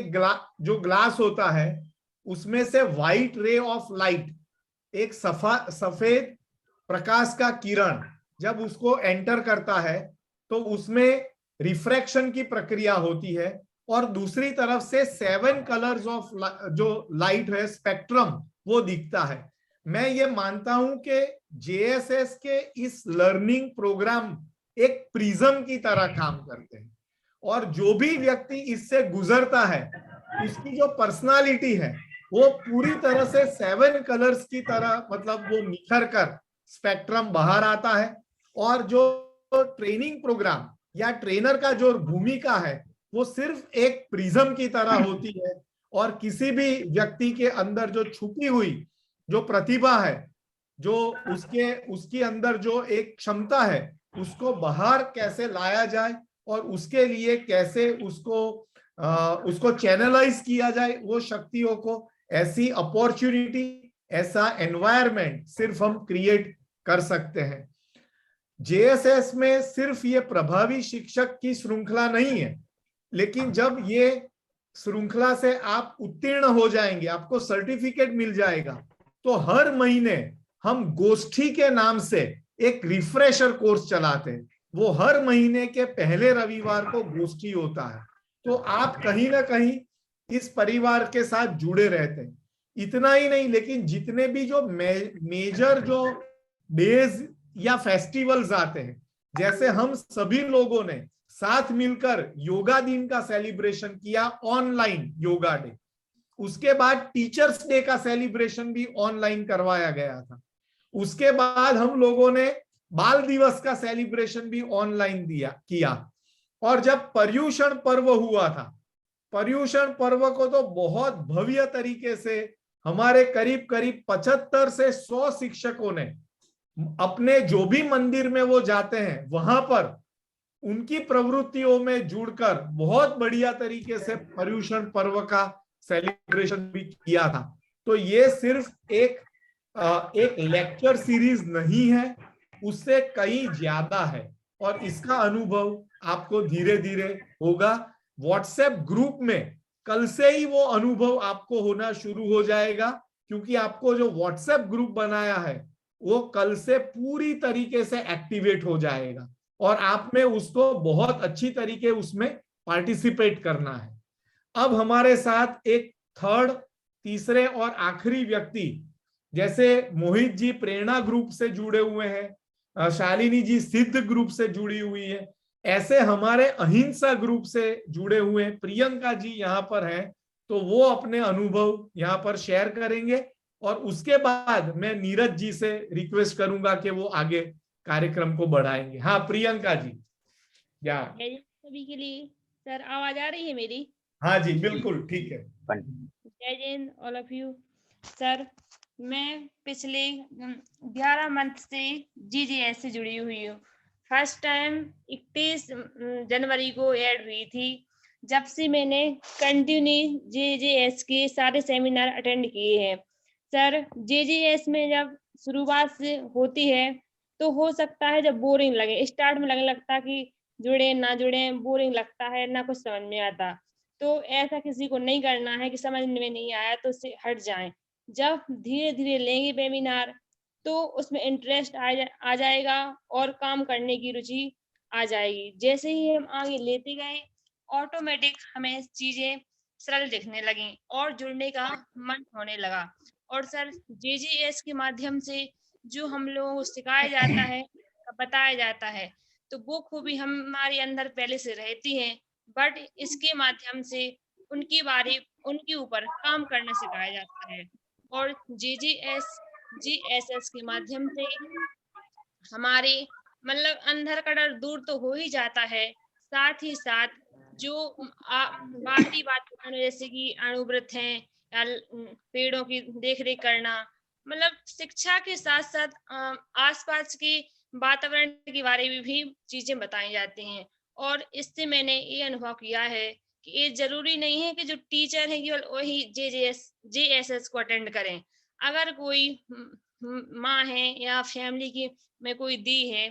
जो ग्लास होता है, उसमें से व्हाइट रे ऑफ लाइट, एक सफेद प्रकाश का किरण जब उसको एंटर करता है तो उसमें रिफ्रैक्शन की प्रक्रिया होती है, और दूसरी तरफ से 7 कलर्स ऑफ जो लाइट है, स्पेक्ट्रम, वो दिखता है। मैं ये मानता हूं कि जेएसएस के इस लर्निंग प्रोग्राम एक प्रिज्म की तरह काम करते हैं, और जो भी व्यक्ति इससे गुजरता है उसकी जो पर्सनालिटी है वो पूरी तरह से 7 कलर्स की तरह, मतलब वो निखर कर स्पेक्ट्रम बाहर आता है। और जो ट्रेनिंग प्रोग्राम या ट्रेनर का जो भूमिका है वो सिर्फ एक प्रिज्म की तरह होती है, और किसी भी व्यक्ति के अंदर जो छुपी हुई जो प्रतिभा है, जो उसके अंदर जो एक क्षमता है, उसको बाहर कैसे लाया जाए और उसके लिए कैसे उसको चैनलाइज किया जाए वो शक्तियों को, ऐसी अपॉर्चुनिटी, ऐसा एनवायरनमेंट सिर्फ हम क्रिएट कर सकते हैं। जेएसएस में सिर्फ ये प्रभावी शिक्षक की श्रृंखला नहीं है, लेकिन जब ये श्रृंखला से आप उत्तीर्ण हो जाएंगे, आपको सर्टिफिकेट मिल जाएगा, तो हर महीने हम गोष्ठी के नाम से एक रिफ्रेशर कोर्स चलाते हैं। वो हर महीने के पहले रविवार को गोष्ठी होता है, तो आप कहीं ना कहीं इस परिवार के साथ जुड़े रहते हैं। इतना ही नहीं, लेकिन जितने भी जो मेजर जो डेज या फेस्टिवल्स आते हैं, जैसे हम सभी लोगों ने साथ मिलकर योगा दिन का सेलिब्रेशन किया, ऑनलाइन योगा डे, उसके बाद टीचर्स डे का सेलिब्रेशन भी ऑनलाइन करवाया गया था, उसके बाद हम लोगों ने बाल दिवस का सेलिब्रेशन भी ऑनलाइन किया, और जब पर्युषण पर्व हुआ था, पर्युषण पर्व को तो बहुत भव्य तरीके से हमारे करीब करीब 75 से 100 शिक्षकों ने अपने जो भी मंदिर में वो जाते हैं वहां पर उनकी प्रवृत्तियों में जुड़कर बहुत बढ़िया तरीके से पर्युषण पर्व का सेलिब्रेशन भी किया था। तो ये सिर्फ एक लेक्चर सीरीज नहीं है, उससे कहीं ज्यादा है, और इसका अनुभव आपको धीरे धीरे होगा। व्हाट्सएप ग्रुप में कल से ही वो अनुभव आपको होना शुरू हो जाएगा, क्योंकि आपको जो व्हाट्सएप ग्रुप बनाया है वो कल से पूरी तरीके से एक्टिवेट हो जाएगा, और आप में उसको बहुत अच्छी तरीके उसमें पार्टिसिपेट करना है। अब हमारे साथ एक तीसरे और आखिरी व्यक्ति, जैसे मोहित जी प्रेरणा ग्रुप से जुड़े हुए हैं, शालिनी जी सिद्ध ग्रुप से जुड़ी हुई है, ऐसे हमारे अहिंसा ग्रुप से जुड़े हुए हैं, प्रियंका जी यहाँ पर हैं, तो वो अपने अनुभव यहाँ पर शेयर करेंगे, और उसके बाद मैं नीरज जी से रिक्वेस्ट करूंगा कि वो आगे कार्यक्रम को बढ़ाएंगे। हाँ प्रियंका जी। या सभी के लिए सर आवाज आ रही है मेरी? हाँ जी बिल्कुल ठीक है। जय Jain all of you. Sir मैं पिछले 11 मंथ से जीजीएस से जुड़ी हुई हूँ। फर्स्ट टाइम 31 जनवरी को ऐड हुई थी, जब से मैंने कंटिन्यू JJS के सारे सेमिनार अटेंड किए हैं। सर, JJS में जब शुरुआत से होती है तो हो सकता है जब बोरिंग लगे, स्टार्ट में लगने लगता कि जुड़े ना जुड़े, बोरिंग लगता है, ना कुछ समझ में आता। तो ऐसा किसी को नहीं करना है कि समझ में नहीं आया तो उससे हट जाएं। जब धीरे धीरे लेंगे वेबिनार तो उसमें इंटरेस्ट आ जाएगा और काम करने की रुचि आ जाएगी। जैसे ही हम आगे लेते गए ऑटोमेटिक हमें चीजें सरल दिखने लगी और जुड़ने का मन होने लगा। और सर, JJS के माध्यम से जो हम लोगों को सिखाया जाता है, बताया जाता है, तो वो खूबी हमारे अंदर पहले से रहती है, बट इसके माध्यम से उनके ऊपर काम करना सिखाया जाता है। और GSS के माध्यम से हमारे मतलब अंदर का डर दूर तो हो ही जाता है, साथ ही साथ जो बाहरी वातावरण जैसे कि अणुव्रत हैं या पेड़ों की देख-रेख करना, मतलब शिक्षा के साथ-साथ आसपास के वातावरण के बारे में भी चीजें बताई जाती हैं। और इससे मैंने ये अनुभव किया है कि ये जरूरी नहीं है कि जो टीचर है केवल वही JSS को अटेंड करें। अगर कोई माँ है या फैमिली की में कोई दी है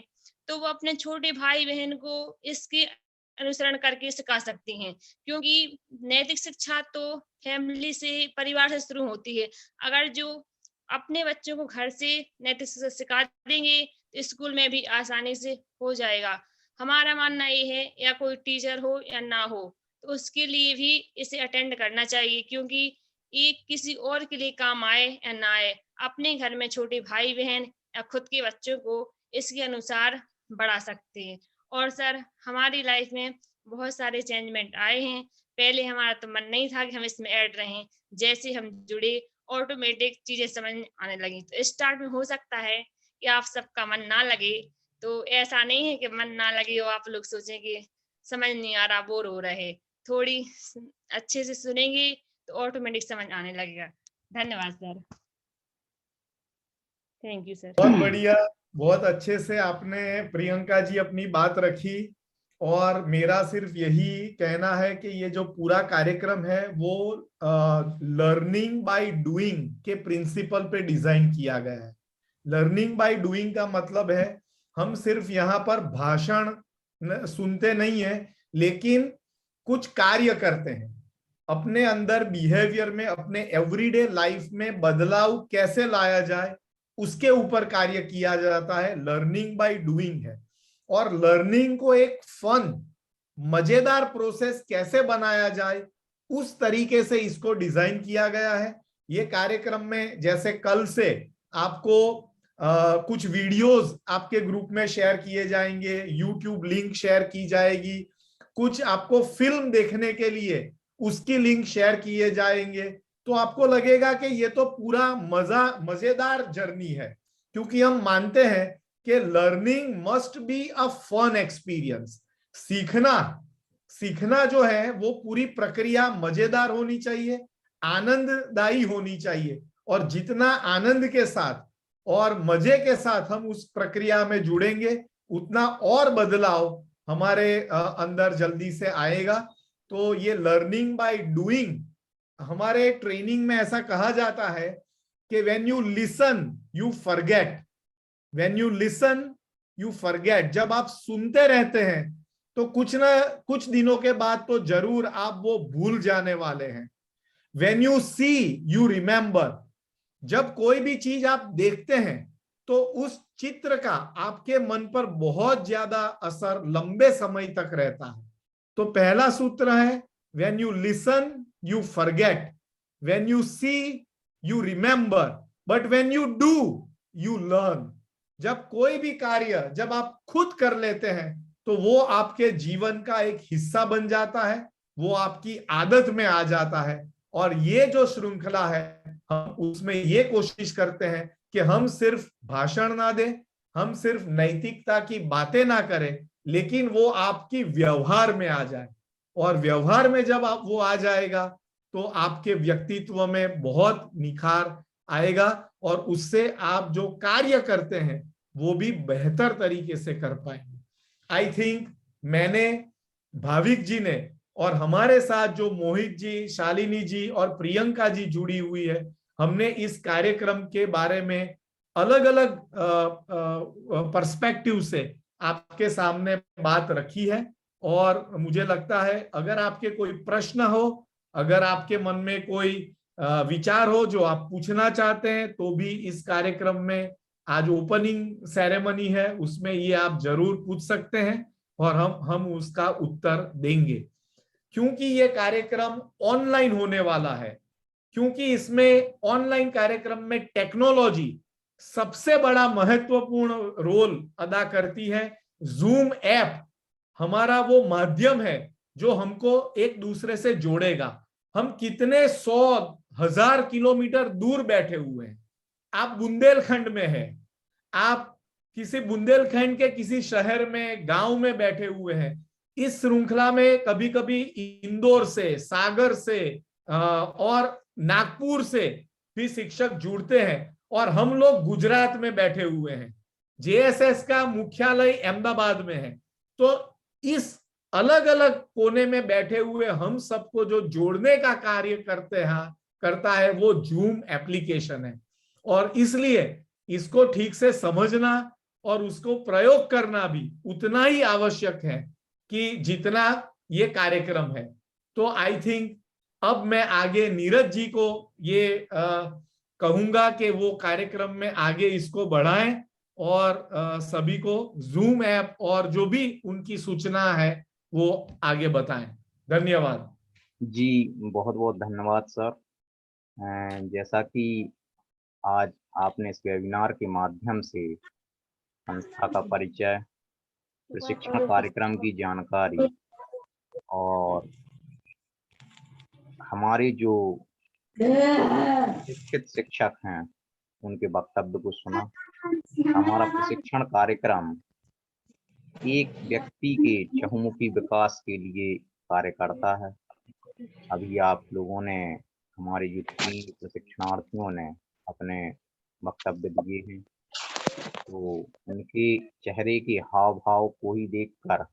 तो वो अपने छोटे भाई बहन को इसके अनुसरण करके सिखा सकती हैं, क्योंकि नैतिक शिक्षा तो फैमिली से, परिवार से शुरू होती है। अगर जो अपने बच्चों को घर से नैतिक शिक्षा सिखा देंगे तो स्कूल में भी आसानी से हो जाएगा। हमारा मानना ये है, या कोई टीचर हो या ना हो, तो उसके लिए भी इसे अटेंड करना चाहिए, क्योंकि ये किसी और के लिए काम आए या ना आए, अपने घर में छोटे भाई बहन या खुद के बच्चों को इसके अनुसार बढ़ा सकते हैं। और सर, हमारी लाइफ में बहुत सारे चेंजमेंट आए हैं। पहले हमारा तो मन नहीं था कि हम इसमें ऐड रहें, जैसे हम जुड़े ऑटोमेटिक चीजें समझ में आने लगी। तो स्टार्ट में हो सकता है कि आप सबका मन ना लगे, तो ऐसा नहीं है कि मन ना लगे और आप लोग सोचें कि समझ नहीं आ रहा, बोर हो रहे। थोड़ी अच्छे से सुनेंगे तो ऑटोमेटिक समझ आने लगेगा। धन्यवाद सर। Thank you sir. बहुत बढ़िया, बहुत अच्छे से आपने प्रियंका जी अपनी बात रखी। और मेरा सिर्फ यही कहना है कि ये जो पूरा कार्यक्रम है वो लर्निंग बाय डूइंग के प्रिंसिपल पे डिजाइन किया गया है। लर्निंग बाय डूइंग का मतलब है हम सिर्फ यहाँ पर भाषण सुनते नहीं है, लेकिन कुछ कार्य करते हैं। अपने अंदर बिहेवियर में, अपने एवरीडे लाइफ में बदलाव कैसे लाया जाए उसके ऊपर कार्य किया जाता है। लर्निंग बाय डूइंग है। और लर्निंग को एक फन, मजेदार प्रोसेस कैसे बनाया जाए उस तरीके से इसको डिजाइन किया गया है। ये कार्यक्रम में जैसे कल से आपको कुछ वीडियोस आपके ग्रुप में शेयर किए जाएंगे, यूट्यूब लिंक शेयर की जाएगी, कुछ आपको फिल्म देखने के लिए उसकी लिंक शेयर किए जाएंगे, तो आपको लगेगा कि ये तो पूरा मजेदार जर्नी है। क्योंकि हम मानते हैं कि learning must be a fun experience. सीखना जो है वो पूरी प्रक्रिया मजेदार होनी चाहिए, आनंददायी होनी चाहिए। और जितना आनंद के साथ और मजे के साथ हम उस प्रक्रिया में जुड़ेंगे, उतना और बदलाव हमारे अंदर जल्दी से आएगा। तो ये लर्निंग बाय डूइंग, हमारे ट्रेनिंग में ऐसा कहा जाता है कि when you listen you forget, when you listen you forget. जब आप सुनते रहते हैं तो कुछ दिनों के बाद तो जरूर आप वो भूल जाने वाले हैं। When you see you remember. जब कोई भी चीज आप देखते हैं तो उस चित्र का आपके मन पर बहुत ज्यादा असर लंबे समय तक रहता है। तो पहला सूत्र है when you listen you forget, when you see you remember, but when you do you learn. जब कोई भी कार्य जब आप खुद कर लेते हैं तो वो आपके जीवन का एक हिस्सा बन जाता है, वो आपकी आदत में आ जाता है। और ये जो श्रृंखला है, हम उसमें ये कोशिश करते हैं कि हम सिर्फ भाषण ना दें, हम सिर्फ नैतिकता की बातें ना करें, लेकिन वो आपकी व्यवहार में आ जाए। और व्यवहार में जब आप वो आ जाएगा तो आपके व्यक्तित्व में बहुत निखार आएगा और उससे आप जो कार्य करते हैं वो भी बेहतर तरीके से कर पाएंगे। आई थिंक मैंने, भाविक जी ने और हमारे साथ जो मोहित जी, शालिनी जी और प्रियंका जी जुड़ी हुई है, हमने इस कार्यक्रम के बारे में अलग अलग पर्सपेक्टिव से आपके सामने बात रखी है। और मुझे लगता है अगर आपके कोई प्रश्न हो, अगर आपके मन में कोई विचार हो जो आप पूछना चाहते हैं, तो भी इस कार्यक्रम में आज ओपनिंग सेरेमनी है, उसमें ये आप जरूर पूछ सकते हैं और हम उसका उत्तर देंगे। क्योंकि ये कार्यक्रम ऑनलाइन होने वाला है, क्योंकि इसमें ऑनलाइन कार्यक्रम में टेक्नोलॉजी सबसे बड़ा महत्वपूर्ण रोल अदा करती है। जूम ऐप हमारा वो माध्यम है जो हमको एक दूसरे से जोड़ेगा। हम कितने 100,000 किलोमीटर दूर बैठे हुए हैं, आप बुंदेलखंड में हैं, आप किसी बुंदेलखंड के किसी शहर में, गांव में बैठे हुए हैं। इस श्रृंखला में कभी कभी इंदौर से, सागर से और नागपुर से भी शिक्षक जुड़ते हैं, और हम लोग गुजरात में बैठे हुए हैं। जेएसएस का मुख्यालय अहमदाबाद में है। तो इस अलग अलग कोने में बैठे हुए हम सबको जो जोड़ने का कार्य करता है वो जूम एप्लीकेशन है। और इसलिए इसको ठीक से समझना और उसको प्रयोग करना भी उतना ही आवश्यक है कि जितना ये कार्यक्रम है। तो आई थिंक अब मैं आगे नीरज जी को ये कहूंगा कि वो कार्यक्रम में आगे इसको बढ़ाएं और सभी को जूम ऐप और जो भी उनकी सूचना है वो आगे बताएं। धन्यवाद जी, बहुत बहुत धन्यवाद सर। जैसा कि आज आपने इस वेबिनार के माध्यम से संस्था का परिचय, प्रशिक्षण कार्यक्रम की जानकारी और हमारे जो शिक्षित शिक्षक हैं उनके वक्तव्य को सुना। हमारा प्रशिक्षण कार्यक्रम एक व्यक्ति के चहुमुखी विकास के लिए कार्य करता है। अभी आप लोगों ने, हमारे जो 3 प्रशिक्षणार्थियों ने अपने वक्तव्य दिए हैं, तो उनके चेहरे के हाव भाव को ही देखकर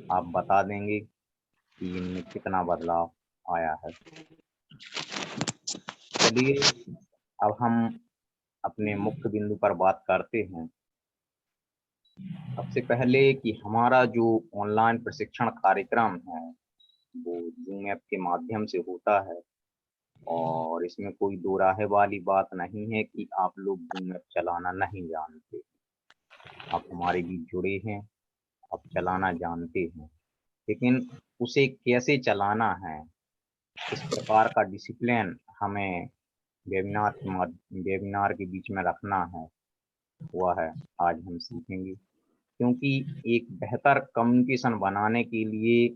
आप बता देंगे कि इनमें कितना बदलाव आया है। चलिए अब हम अपने मुख्य बिंदु पर बात करते हैं। सबसे पहले कि हमारा जो ऑनलाइन प्रशिक्षण कार्यक्रम है वो जूम ऐप के माध्यम से होता है, और इसमें कोई दो राहे वाली बात नहीं है कि आप लोग जूम ऐप चलाना नहीं जानते। आप हमारे बीच जुड़े हैं, आप चलाना जानते हैं, लेकिन उसे कैसे चलाना है, इस प्रकार का डिसिप्लिन हमें वेबिनार के बीच में रखना है, वह है आज हम सीखेंगे। क्योंकि एक बेहतर कम्युनिकेशन बनाने के लिए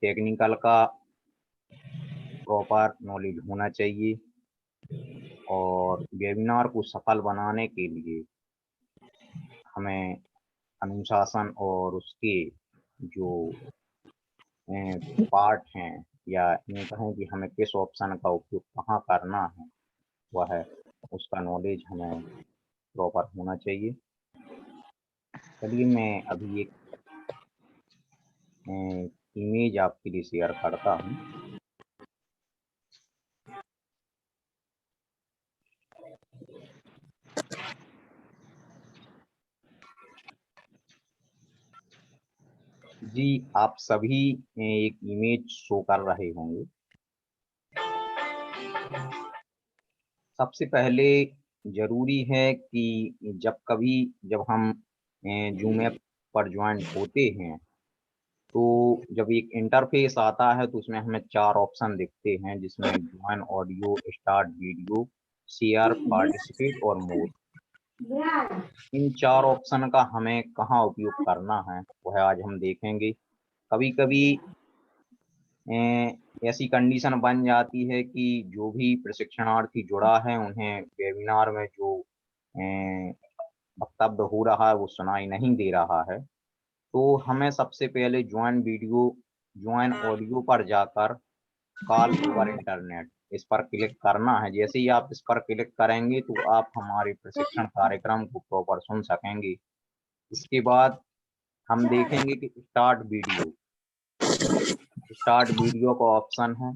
टेक्निकल का प्रॉपर नॉलेज होना चाहिए, और वेबिनार को सफल बनाने के लिए हमें अनुशासन और उसके जो पार्ट हैं, या यूँ कहें कि हमें किस ऑप्शन का उपयोग कहाँ करना है, वह है उसका नॉलेज हमें प्रॉपर होना चाहिए। चलिए मैं अभी एक इमेज आपके लिए शेयर करता हूँ। जी, आप सभी एक इमेज शो कर रहे होंगे। सबसे पहले जरूरी है कि जब हम जूम ऐप पर ज्वाइन होते हैं, तो जब एक इंटरफेस आता है तो उसमें हमें 4 ऑप्शन दिखते हैं, जिसमें join audio, start video, share, participate और मोर। इन 4 ऑप्शन का हमें कहाँ उपयोग करना है वह आज हम देखेंगे। कभी कभी ऐसी कंडीशन बन जाती है कि जो भी प्रशिक्षणार्थी जुड़ा है उन्हें वेबिनार में जो वक्तव्य हो रहा है वो सुनाई नहीं दे रहा है। तो हमें सबसे पहले ज्वाइन ऑडियो पर जाकर कॉल ओवर इंटरनेट इस पर क्लिक करना है। जैसे ही आप इस पर क्लिक करेंगे तो आप हमारे प्रशिक्षण कार्यक्रम को प्रॉपर सुन सकेंगे। इसके बाद हम देखेंगे कि स्टार्ट वीडियो, स्टार्ट वीडियो का ऑप्शन है,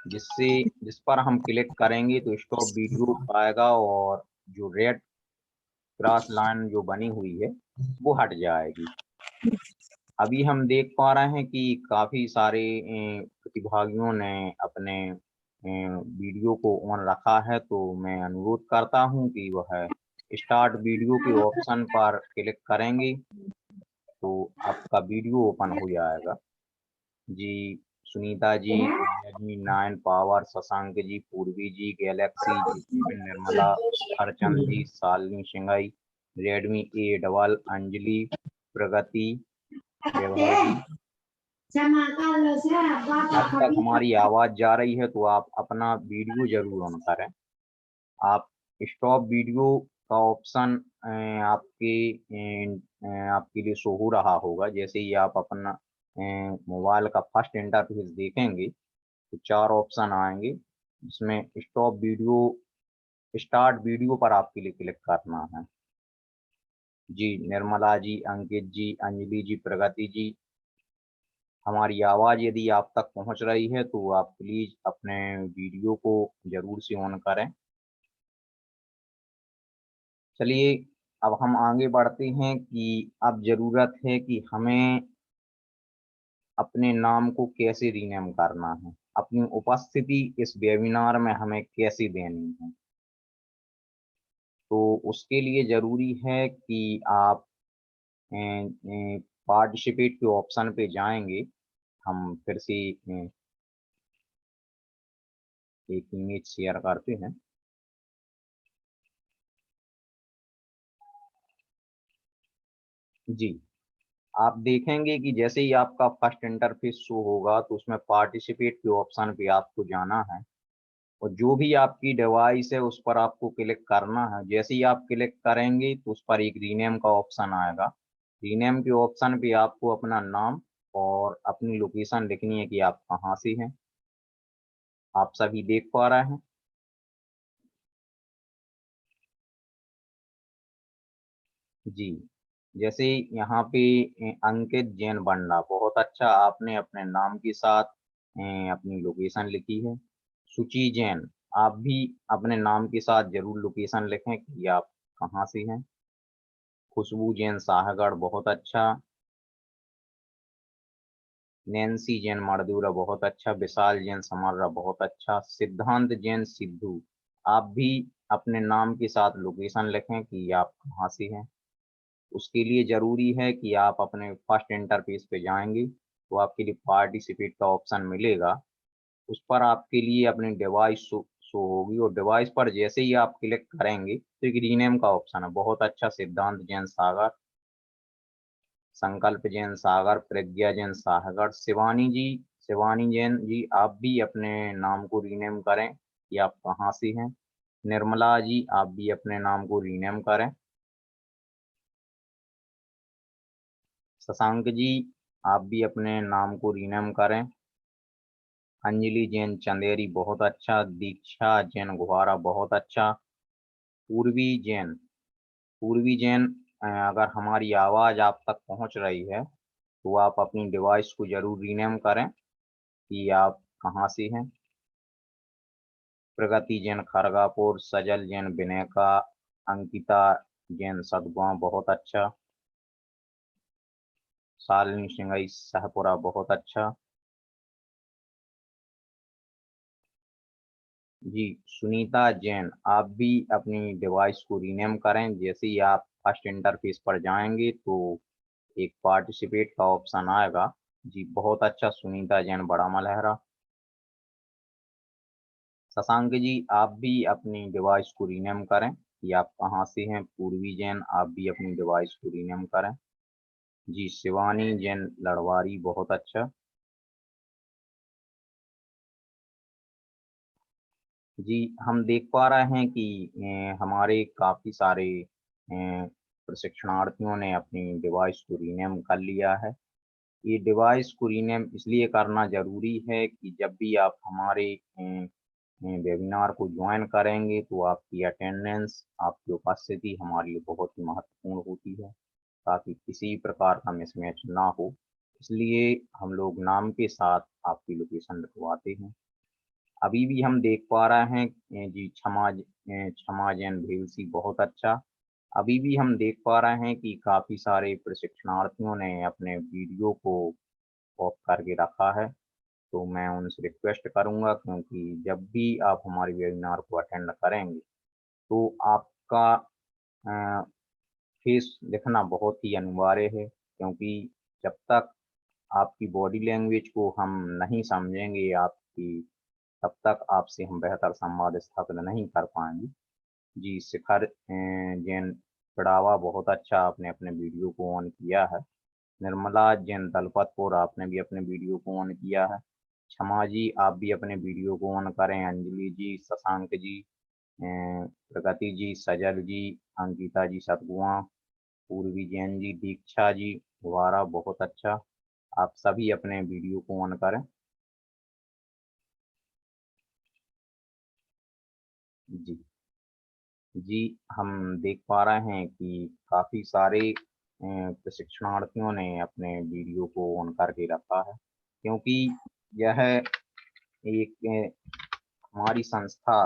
जिस पर हम क्लिक करेंगे तो स्टॉप वीडियो आएगा और जो रेड क्रॉस लाइन जो बनी हुई है वो हट जाएगी। अभी हम देख पा रहे हैं कि काफी सारे प्रतिभागियों ने अपने वीडियो को ऑन रखा है, तो मैं अनुरोध करता हूं कि वह स्टार्ट वीडियो के ऑप्शन पर क्लिक करेंगे तो आपका वीडियो ओपन हो जाएगा। जी, Sunita ji, Redmi 9 power, Shashank ji, Purvi ji, Galaxy ji, Nirmala, Harchand ji, Shalini Singhai, Redmi A double, Anjali, Pragati, Vaibhav ji. अब तक हमारी आवाज जा रही है तो आप अपना वीडियो जरूर ऑन करें। आप स्टॉप वीडियो का ऑप्शन आपके लिए शो हो रहा होगा। जैसे ही आप अपना मोबाइल का फर्स्ट इंटरफेस देखेंगे तो 4 ऑप्शन आएंगे, जिसमें स्टॉप वीडियो, स्टार्ट वीडियो पर आपके लिए क्लिक करना है। जी, निर्मला जी, अंकित जी, अंजलि जी, प्रगति जी, हमारी आवाज यदि आप तक पहुंच रही है तो आप प्लीज अपने वीडियो को जरूर से ऑन करें। चलिए अब हम आगे बढ़ते हैं कि अब जरूरत है कि हमें अपने नाम को कैसे रीनेम करना है, अपनी उपस्थिति इस वेबिनार में हमें कैसे देनी है। तो उसके लिए जरूरी है कि आप पार्टिसिपेट के ऑप्शन पे जाएंगे। हम फिर से एक इमेज शेयर करते हैं। जी, आप देखेंगे कि जैसे ही आपका फर्स्ट इंटरफेस शो होगा तो उसमें पार्टिसिपेट के ऑप्शन पे आपको जाना है और जो भी आपकी डिवाइस है उस पर आपको क्लिक करना है। जैसे ही आप क्लिक करेंगे तो उस पर एक रीनेम का ऑप्शन आएगा। रीनेम के ऑप्शन पे आपको अपना नाम और अपनी लोकेशन लिखनी है कि आप कहाँ से हैं। आप सभी देख पा रहे हैं। जी, जैसे यहाँ पे अंकित जैन बंडा, बहुत अच्छा, आपने अपने नाम के साथ अपनी लोकेशन लिखी है। सुची जैन, आप भी अपने नाम के साथ जरूर लोकेशन लिखें कि आप कहाँ से हैं। खुशबू जैन शाहगढ़, बहुत अच्छा। नैन्सी जैन मर्दूरा, बहुत अच्छा। विशाल जैन समर्रा, बहुत अच्छा। सिद्धांत जैन सिद्धू, आप भी अपने नाम के साथ लोकेशन लिखें कि आप कहाँ से हैं। उसके लिए जरूरी है कि आप अपने फर्स्ट इंटरफेस पे जाएंगे तो आपके लिए पार्टिसिपेट का ऑप्शन मिलेगा। उस पर आपके लिए अपनी डिवाइस शो होगी और डिवाइस पर जैसे ही आप क्लिक करेंगे तो एक रीनेम का ऑप्शन है। बहुत अच्छा, सिद्धांत जैन सागर, संकल्प जैन सागर, प्रज्ञा जैन सागर, शिवानी जी, शिवानी जैन जी, आप भी अपने नाम को रीनेम करें कि आप कहाँ से हैं। निर्मला जी, आप भी अपने नाम को रीनेम करें। शशांक जी, आप भी अपने नाम को रीनेम करें। अंजलि जैन चंदेरी, बहुत अच्छा। दीक्षा जैन गुहारा, बहुत अच्छा। पूर्वी जैन, पूर्वी जैन, अगर हमारी आवाज आप तक पहुंच रही है तो आप अपनी डिवाइस को जरूर रीनेम करें कि आप कहाँ से हैं। प्रगति जैन खरगापुर, सजल जैन बिनेका, अंकिता जैन सदगांव, बहुत अच्छा। शालिनी सिंगाई शाहपुरा, बहुत अच्छा। जी, सुनीता जैन, आप भी अपनी डिवाइस को रीनेम करें। जैसे ही आप फर्स्ट इंटरफेस पर जाएंगे तो एक पार्टिसिपेट का ऑप्शन आएगा। जी, बहुत अच्छा, सुनीता जैन बड़ा मलहरा। शशांक जी, आप भी अपनी डिवाइस को रीनेम करें कि आप कहाँ से हैं। पूर्वी जैन, आप भी अपनी डिवाइस को रीनेम करें। जी, शिवानी जैन लड़वारी, बहुत अच्छा। जी, हम देख पा रहे हैं कि हमारे काफी सारे प्रशिक्षणार्थियों ने अपनी डिवाइस को रीनेम कर लिया है। ये डिवाइस को रीनेम इसलिए करना जरूरी है कि जब भी आप हमारे वेबिनार को ज्वाइन करेंगे तो आपकी अटेंडेंस, आपकी उपस्थिति हमारे लिए बहुत ही महत्वपूर्ण होती है, ताकि किसी प्रकार का मिसमैच ना हो। इसलिए हम लोग नाम के साथ आपकी लोकेशन लिखवाते हैं। अभी भी हम देख पा रहे हैं जी क्षमा जैन भेलसी बहुत अच्छा। अभी भी हम देख पा रहे हैं कि काफ़ी सारे प्रशिक्षणार्थियों ने अपने वीडियो को ऑफ करके रखा है। तो मैं उनसे रिक्वेस्ट करूंगा, क्योंकि जब भी आप हमारे वेबिनार को अटेंड करेंगे तो आपका फेस दिखना बहुत ही अनिवार्य है, क्योंकि जब तक आपकी बॉडी लैंग्वेज को हम नहीं समझेंगे आपकी, तब तक आपसे हम बेहतर संवाद स्थापित नहीं कर पाएंगे। जी शिखर जैन पिड़ावा बहुत अच्छा, आपने अपने वीडियो को ऑन किया है। निर्मला जैन दलपतपुर, आपने भी अपने वीडियो को ऑन किया है। क्षमा जी आप भी अपने वीडियो को ऑन करें। अंजलि जी, शशांक जी, प्रगति जी, सजल जी, अंकिता जी सतगुआ, पूर्वी जैन जी, दीक्षा जी, गुब्बारा बहुत अच्छा। आप सभी अपने वीडियो को ऑन करें। जी जी हम देख पा रहे हैं कि काफ़ी सारे प्रशिक्षणार्थियों ने अपने वीडियो को ऑन करके रखा है, क्योंकि यह एक हमारी संस्था,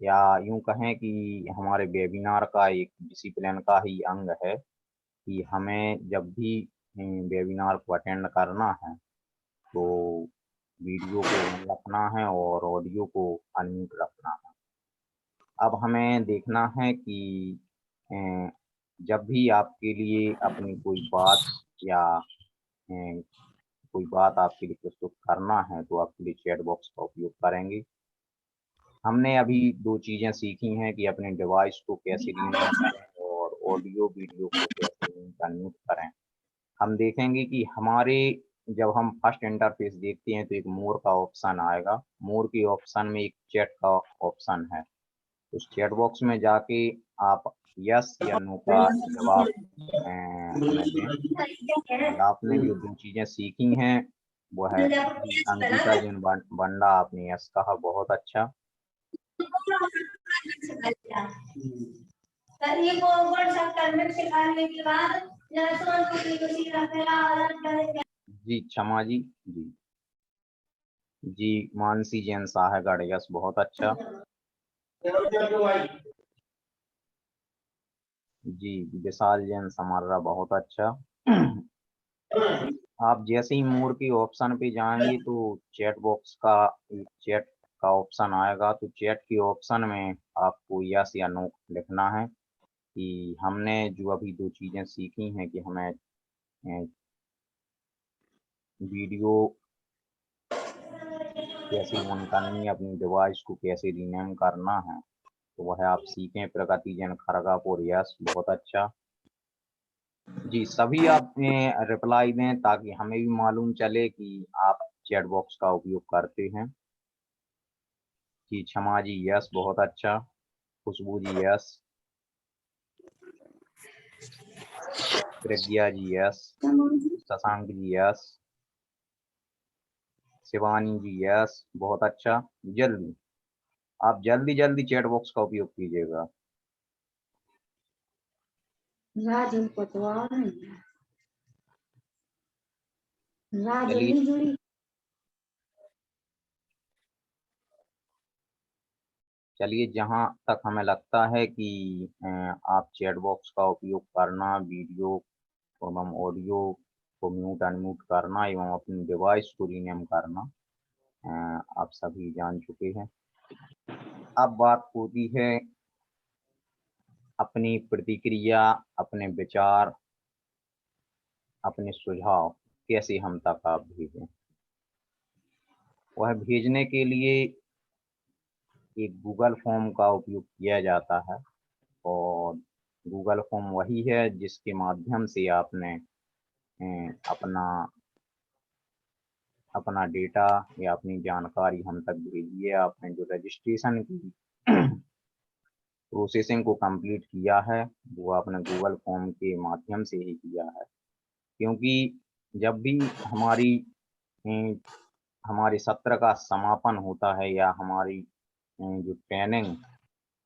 या यूं कहें कि हमारे वेबिनार का एक डिसिप्लिन का ही अंग है कि हमें जब भी वेबिनार को अटेंड करना है तो वीडियो को ऑन रखना है और ऑडियो को अनम्यूट रखना है। अब हमें देखना है कि जब भी आपके लिए अपनी कोई बात या कोई बात आपके लिए प्रस्तुत करना है तो आपके लिए चैट बॉक्स का उपयोग करेंगे। हमने अभी 2 चीज़ें सीखी हैं कि अपने डिवाइस को कैसे रिमूव करें और ऑडियो वीडियो को कैसे अनम्यूट करें। हम देखेंगे कि हमारे जब हम फर्स्ट इंटरफेस देखते हैं तो एक मोर का ऑप्शन आएगा। मोर के ऑप्शन में एक चैट का ऑप्शन है। उस चैट बॉक्स में जाके आप यस या नो का जवाब हमें दें। और आपने जो 2 चीज़ें सीखी हैं वो है जी अंकिता जैन बंडा, आपने यस कहा बहुत अच्छा। जी क्षमा जी, जी जी मानसी जैन साहेगढ़, यस बहुत अच्छा। जी विशाल जैन समर्रा बहुत अच्छा। आप जैसे ही मोर के ऑप्शन पे जाएंगे तो चैट बॉक्स का एक चैट का ऑप्शन आएगा। तो चैट के ऑप्शन में आपको यस या नो लिखना है कि हमने जो अभी 2 चीज़ें सीखी हैं कि हमें वीडियो कैसे ऑन करनी है, अपनी डिवाइस को कैसे रीनेम करना है, तो वह आप सीखें। प्रगति जैन खड़गापुर, यस बहुत अच्छा। जी सभी आप रिप्लाई दें ताकि हमें भी मालूम चले कि आप चैट बॉक्स का उपयोग करते हैं। जी क्षमा जी यस बहुत अच्छा। खुशबू जी यस। प्रज्ञा जी यस। शशांक जी यस। शिवानी जी यस बहुत अच्छा। जल्दी आप जल्दी चैट बॉक्स का उपयोग कीजिएगा। चलिए चलिए जहाँ तक हमें लगता है कि आप चैट बॉक्स का उपयोग करना, वीडियो एवं ऑडियो को म्यूट अनम्यूट करना एवं अपनी डिवाइस को रीनेम करना आप सभी जान चुके हैं। अब बात होती है अपनी प्रतिक्रिया, अपने विचार, अपने सुझाव कैसे हम तक आप भेजें। वह भेजने के लिए एक गूगल फॉर्म का उपयोग किया जाता है और गूगल फॉर्म वही है जिसके माध्यम से आपने अपना डेटा या अपनी जानकारी हम तक भेजी है। आपने जो रजिस्ट्रेशन की प्रोसेसिंग को कंप्लीट किया है वो आपने गूगल फॉर्म के माध्यम से ही किया है, क्योंकि जब भी हमारे सत्र का समापन होता है या हमारी जो ट्रेनिंग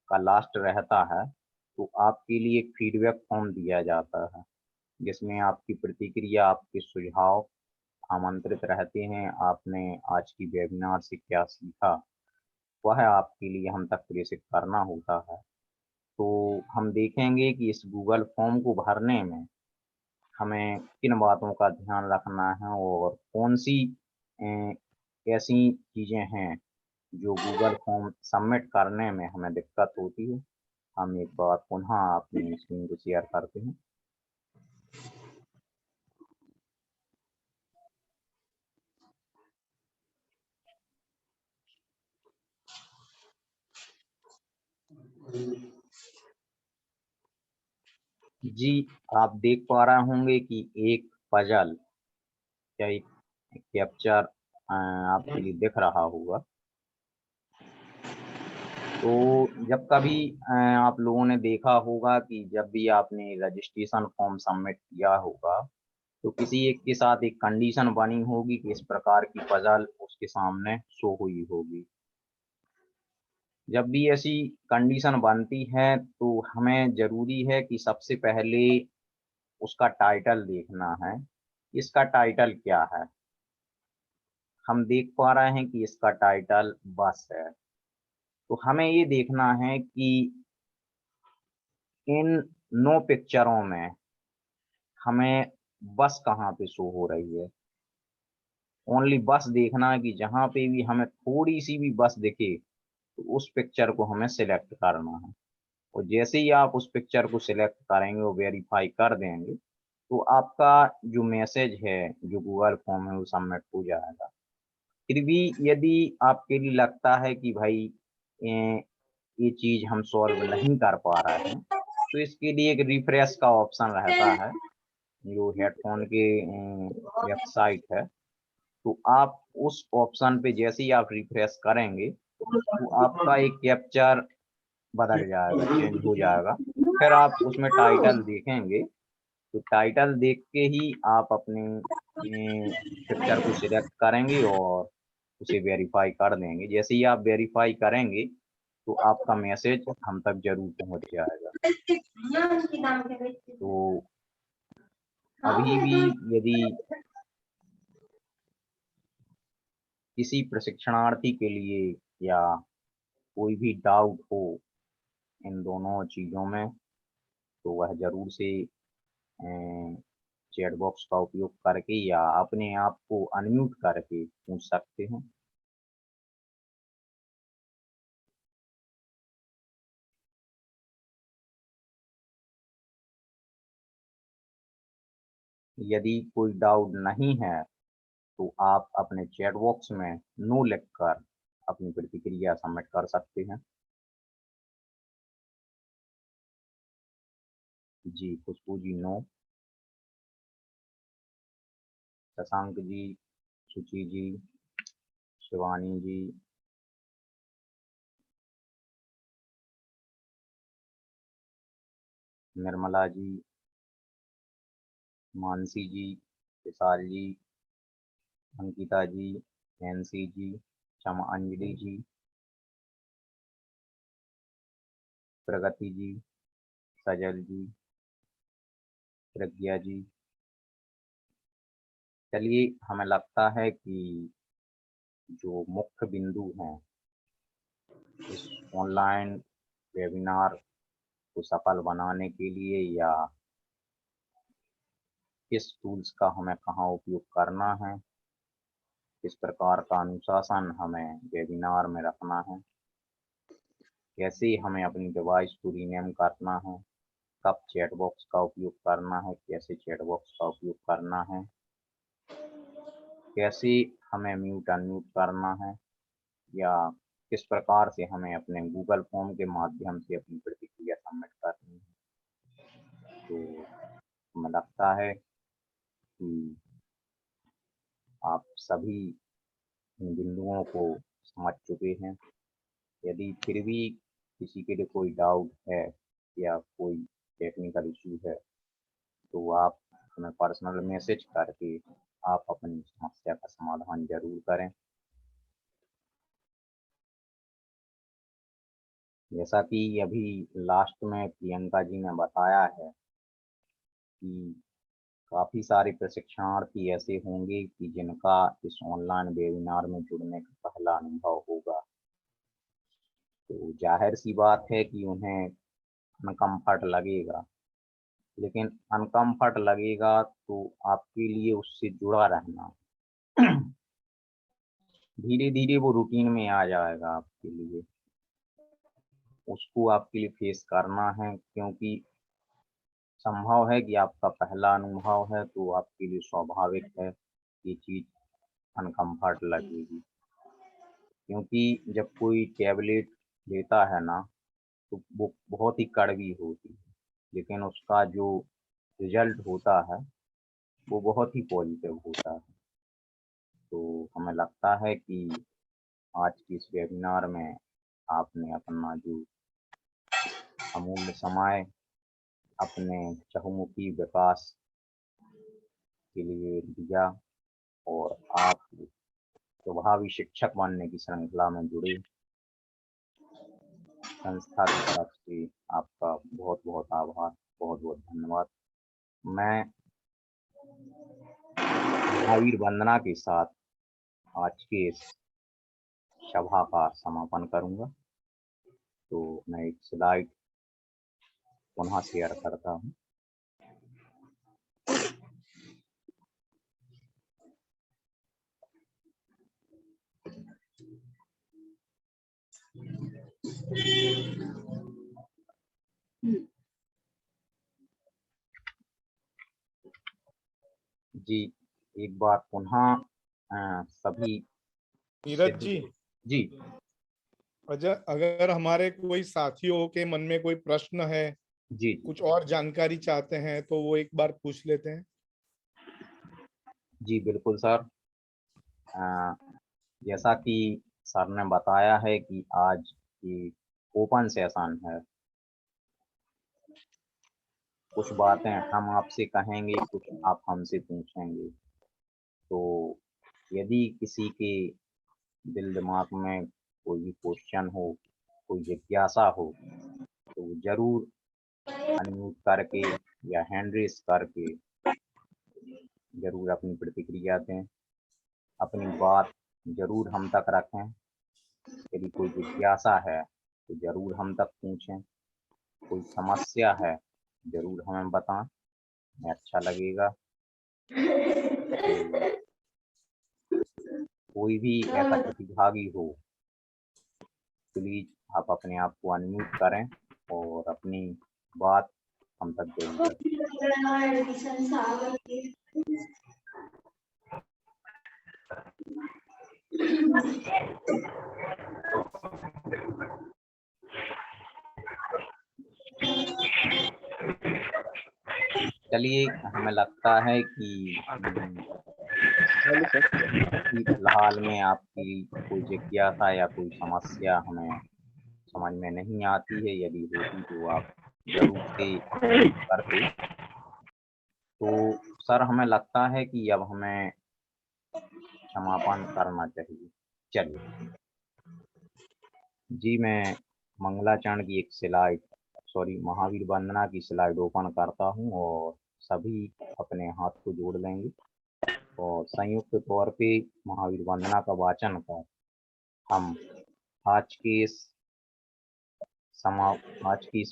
का लास्ट रहता है तो आपके लिए एक फीडबैक फॉर्म दिया जाता है। जिसमें आपकी प्रतिक्रिया, आपके सुझाव आमंत्रित रहते हैं। आपने आज की वेबिनार से क्या सीखा, वह आपके लिए हम तक प्रेषित करना होता है। तो हम देखेंगे कि इस गूगल फॉर्म को भरने में हमें किन बातों का ध्यान रखना है और कौन सी ऐसी चीज़ें हैं जो गूगल फॉर्म सबमिट करने में हमें दिक्कत होती है। हम एक बार पुनः अपनी स्क्रीन को शेयर करते हैं। जी, आप देख पा रहे होंगे कि एक पजल या एक कैप्चर आपके लिए दिख रहा होगा। तो जब कभी आप लोगों ने देखा होगा कि जब भी आपने रजिस्ट्रेशन फॉर्म सबमिट किया होगा, तो किसी एक के साथ एक कंडीशन बनी होगी कि इस प्रकार की पजल उसके सामने शो हुई होगी। जब भी ऐसी कंडीशन बनती है तो हमें ज़रूरी है कि सबसे पहले उसका टाइटल देखना है। इसका टाइटल क्या है? हम देख पा रहे हैं कि इसका टाइटल बस है। तो हमें ये देखना है कि इन 9 पिक्चरों में हमें बस कहाँ पे शो हो रही है। ओनली बस देखना है कि जहाँ पे भी हमें थोड़ी-सी भी बस दिखे, तो उस पिक्चर को हमें सिलेक्ट करना है। और जैसे ही आप उस पिक्चर को सिलेक्ट करेंगे और वेरीफाई कर देंगे, तो आपका जो मैसेज है, जो गूगल फॉर्म है, वो सबमिट हो जाएगा। फिर भी यदि आपके लिए लगता है कि भाई ये चीज़ हम सॉल्व नहीं कर पा रहे हैं, तो इसके लिए एक रिफ्रेश का ऑप्शन रहता है, जो हेडफ़ोन के वेबसाइट है। तो आप उस ऑप्शन पे जैसे ही आप रिफ्रेश करेंगे, तो आपका एक कैप्चर बदल जाएगा, चेंज हो जाएगा। फिर आप उसमें टाइटल देखेंगे, तो टाइटल देख के ही आप अपने पिक्चर को सिलेक्ट करेंगे और उसे वेरीफाई कर देंगे। जैसे ही आप वेरीफाई करेंगे, तो आपका मैसेज हम तक ज़रूर पहुँच जाएगा। तो अभी भी यदि किसी प्रशिक्षणार्थी के लिए या कोई भी डाउट हो इन दोनों चीज़ों में, तो वह ज़रूर से चैट बॉक्स का उपयोग करके या अपने आप को अनम्यूट करके पूछ सकते हैं। यदि कोई डाउट नहीं है, तो आप अपने चैट बॉक्स में नो लिखकर अपनी प्रतिक्रिया सबमिट कर सकते हैं। जी, खुशबू जी नो, शशांक जी, सुचि जी, शिवानी जी, निर्मला जी, मानसी जी, विशाल जी, अंकिता जी, नैन्सी जी, क्षमा अंजलि जी, प्रगति जी, सजल जी, प्रज्ञा जी। चलिए, हमें लगता है कि जो मुख्य बिंदु हैं इस ऑनलाइन वेबिनार को सफल बनाने के लिए या किस टूल्स का हमें कहाँ उपयोग करना है, किस प्रकार का अनुशासन हमें वेबिनार में रखना है, कैसे हमें अपनी डिवाइस को रीनेम करना है, कब चैट बॉक्स का उपयोग करना है, कैसे चैट बॉक्स का उपयोग करना है, कैसे हमें म्यूट अनम्यूट करना है, या किस प्रकार से हमें अपने गूगल फॉर्म के माध्यम से अपनी प्रतिक्रिया सबमिट करनी है। तो हमें लगता है कि आप सभी इन बिंदुओं को समझ चुके हैं। यदि फिर भी किसी के लिए कोई डाउट है या कोई टेक्निकल इशू है, तो आप हमें पर्सनल मैसेज करके आप अपनी समस्या का समाधान ज़रूर करें। जैसा कि अभी लास्ट में प्रियंका जी ने बताया है कि काफी सारे प्रशिक्षणार्थी ऐसे होंगे कि जिनका इस ऑनलाइन वेबिनार में जुड़ने का पहला अनुभव होगा, तो जाहिर सी बात है कि उन्हें अनकम्फर्ट लगेगा, लेकिन अनकम्फर्ट लगेगा तो आपके लिए उससे जुड़ा रहना धीरे धीरे वो रूटीन में आ जाएगा आपके लिए। उसको आपके लिए फेस करना है, क्योंकि संभव है कि आपका पहला अनुभव है, तो आपके लिए स्वाभाविक है ये चीज अनकम्फर्ट लगेगी। क्योंकि जब कोई टैबलेट लेता है ना, तो वो बहुत ही कड़वी होती है, लेकिन उसका जो रिजल्ट होता है वो बहुत ही पॉजिटिव होता है। तो हमें लगता है कि आज की इस वेबिनार में आपने अपना जो अमूल्य समय अपने चहुमुखी विकास के लिए दिया और आप प्रभावी शिक्षक बनने की श्रृंखला में जुड़े। संस्था की तरफ से आपका बहुत बहुत आभार, बहुत बहुत धन्यवाद। मैं महावीर वंदना के साथ आज के इस सभा का समापन करूंगा। तो मैं एक स्लाइड पुनः शेयर करता हूं। जी, एक बार पुनः सभी नीरज जी, जी अगर हमारे कोई साथियों के मन में कोई प्रश्न है, जी कुछ और जानकारी चाहते हैं, तो वो एक बार पूछ लेते हैं। जी बिल्कुल सर। जैसा कि सर ने बताया है कि आज की ओपन सेशन है, कुछ बातें हम आपसे कहेंगे, कुछ आप हमसे पूछेंगे। तो यदि किसी के दिल दिमाग में कोई भी क्वेश्चन हो, कोई जिज्ञासा हो, तो जरूर अनम्यूट करके या हैंड रेस करके जरूर अपनी प्रतिक्रिया दें, अपनी बात जरूर हम तक रखें। यदि कोई जिज्ञासा है तो जरूर हम तक पूछें, कोई समस्या है जरूर हमें बताएं, हमें अच्छा लगेगा। तो कोई भी ऐसा प्रतिभागी हो, प्लीज आप अपने आप को अनम्यूट करें और अपनी बात हम तक जरूर रखें। चलिए, हमें लगता है कि फिलहाल में आपकी कोई जिज्ञासा या कोई समस्या हमें समझ में नहीं आती है। यदि होती तो आप जरूर से करते। तो सर, हमें लगता है कि अब हमें समापन करना चाहिए। चलिए जी, मैं मंगलाचरण की एक स्लाइड महावीर वंदना की स्लाइड ओपन करता हूं और सभी अपने हाथ को जोड़ लेंगे और संयुक्त तौर पे महावीर वंदना का वाचन कर हम आज की इस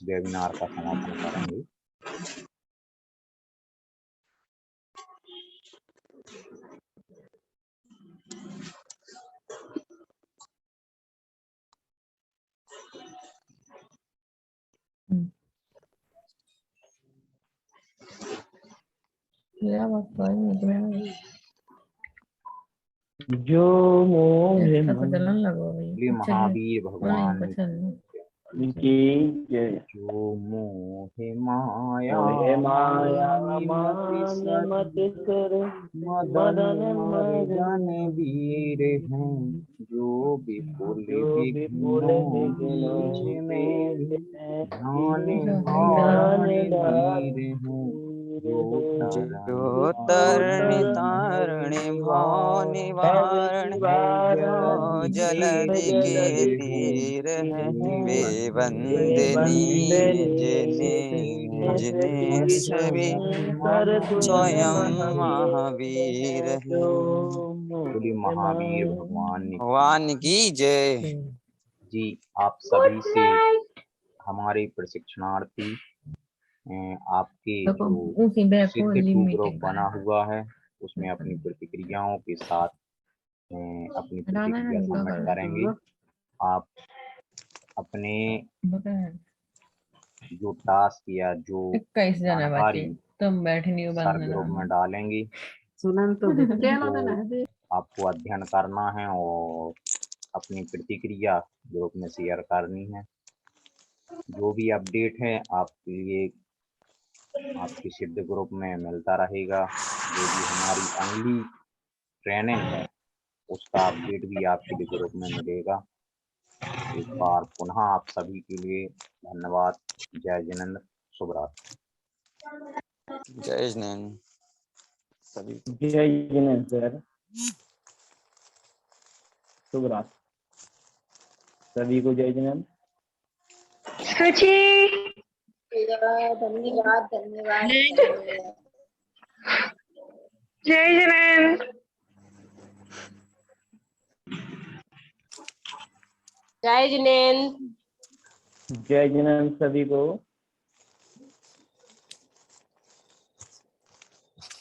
वेबिनार का समापन करेंगे। जो मोहे बोले महावीर भगवान की जय। जो मोहे माया मत कर मदन मर्दन वीर हैं, जो विपुल विघ्नों बीच में ध्यान धान वीर हैं। जो तरणी तारणी भाव निवारण जो जलधि के तीर है वे वंदनीय जिन्हें जिन्हें सभी स्वयं महावीर है। बोलिए महावीर भगवान की जय। जी, आप सभी से हमारे प्रशिक्षणार्थी आपके जो सिद्ध टू ग्रुप बना हुआ है उसमें अपनी प्रतिक्रियाओं के साथ अपनी प्रतिक्रिया सबमिट करेंगे। आप अपने जो टास्क या जो जानकारी सर ग्रुप में डालेंगे तो आपको अध्ययन करना है और अपनी प्रतिक्रिया ग्रुप में शेयर करनी है। जो भी अपडेट है आपके लिए आपके सिद्ध ग्रुप में मिलता रहेगा। जो भी हमारी अगली ट्रेनिंग है उसका अपडेट भी आपके लिए ग्रुप में मिलेगा। एक बार पुनः आप सभी के लिए धन्यवाद। जय जिनेंद्र, शुभ रात्रि। जय जिनेंद्र सभी। जय जिनेंद्र सर, शुभ रात्रि सभी को। जय जिनेंद्र। धन्यवाद धन्यवाद। जय जिनेंद्र। जय जिनेंद्र। जय जिनेंद्र सभी को।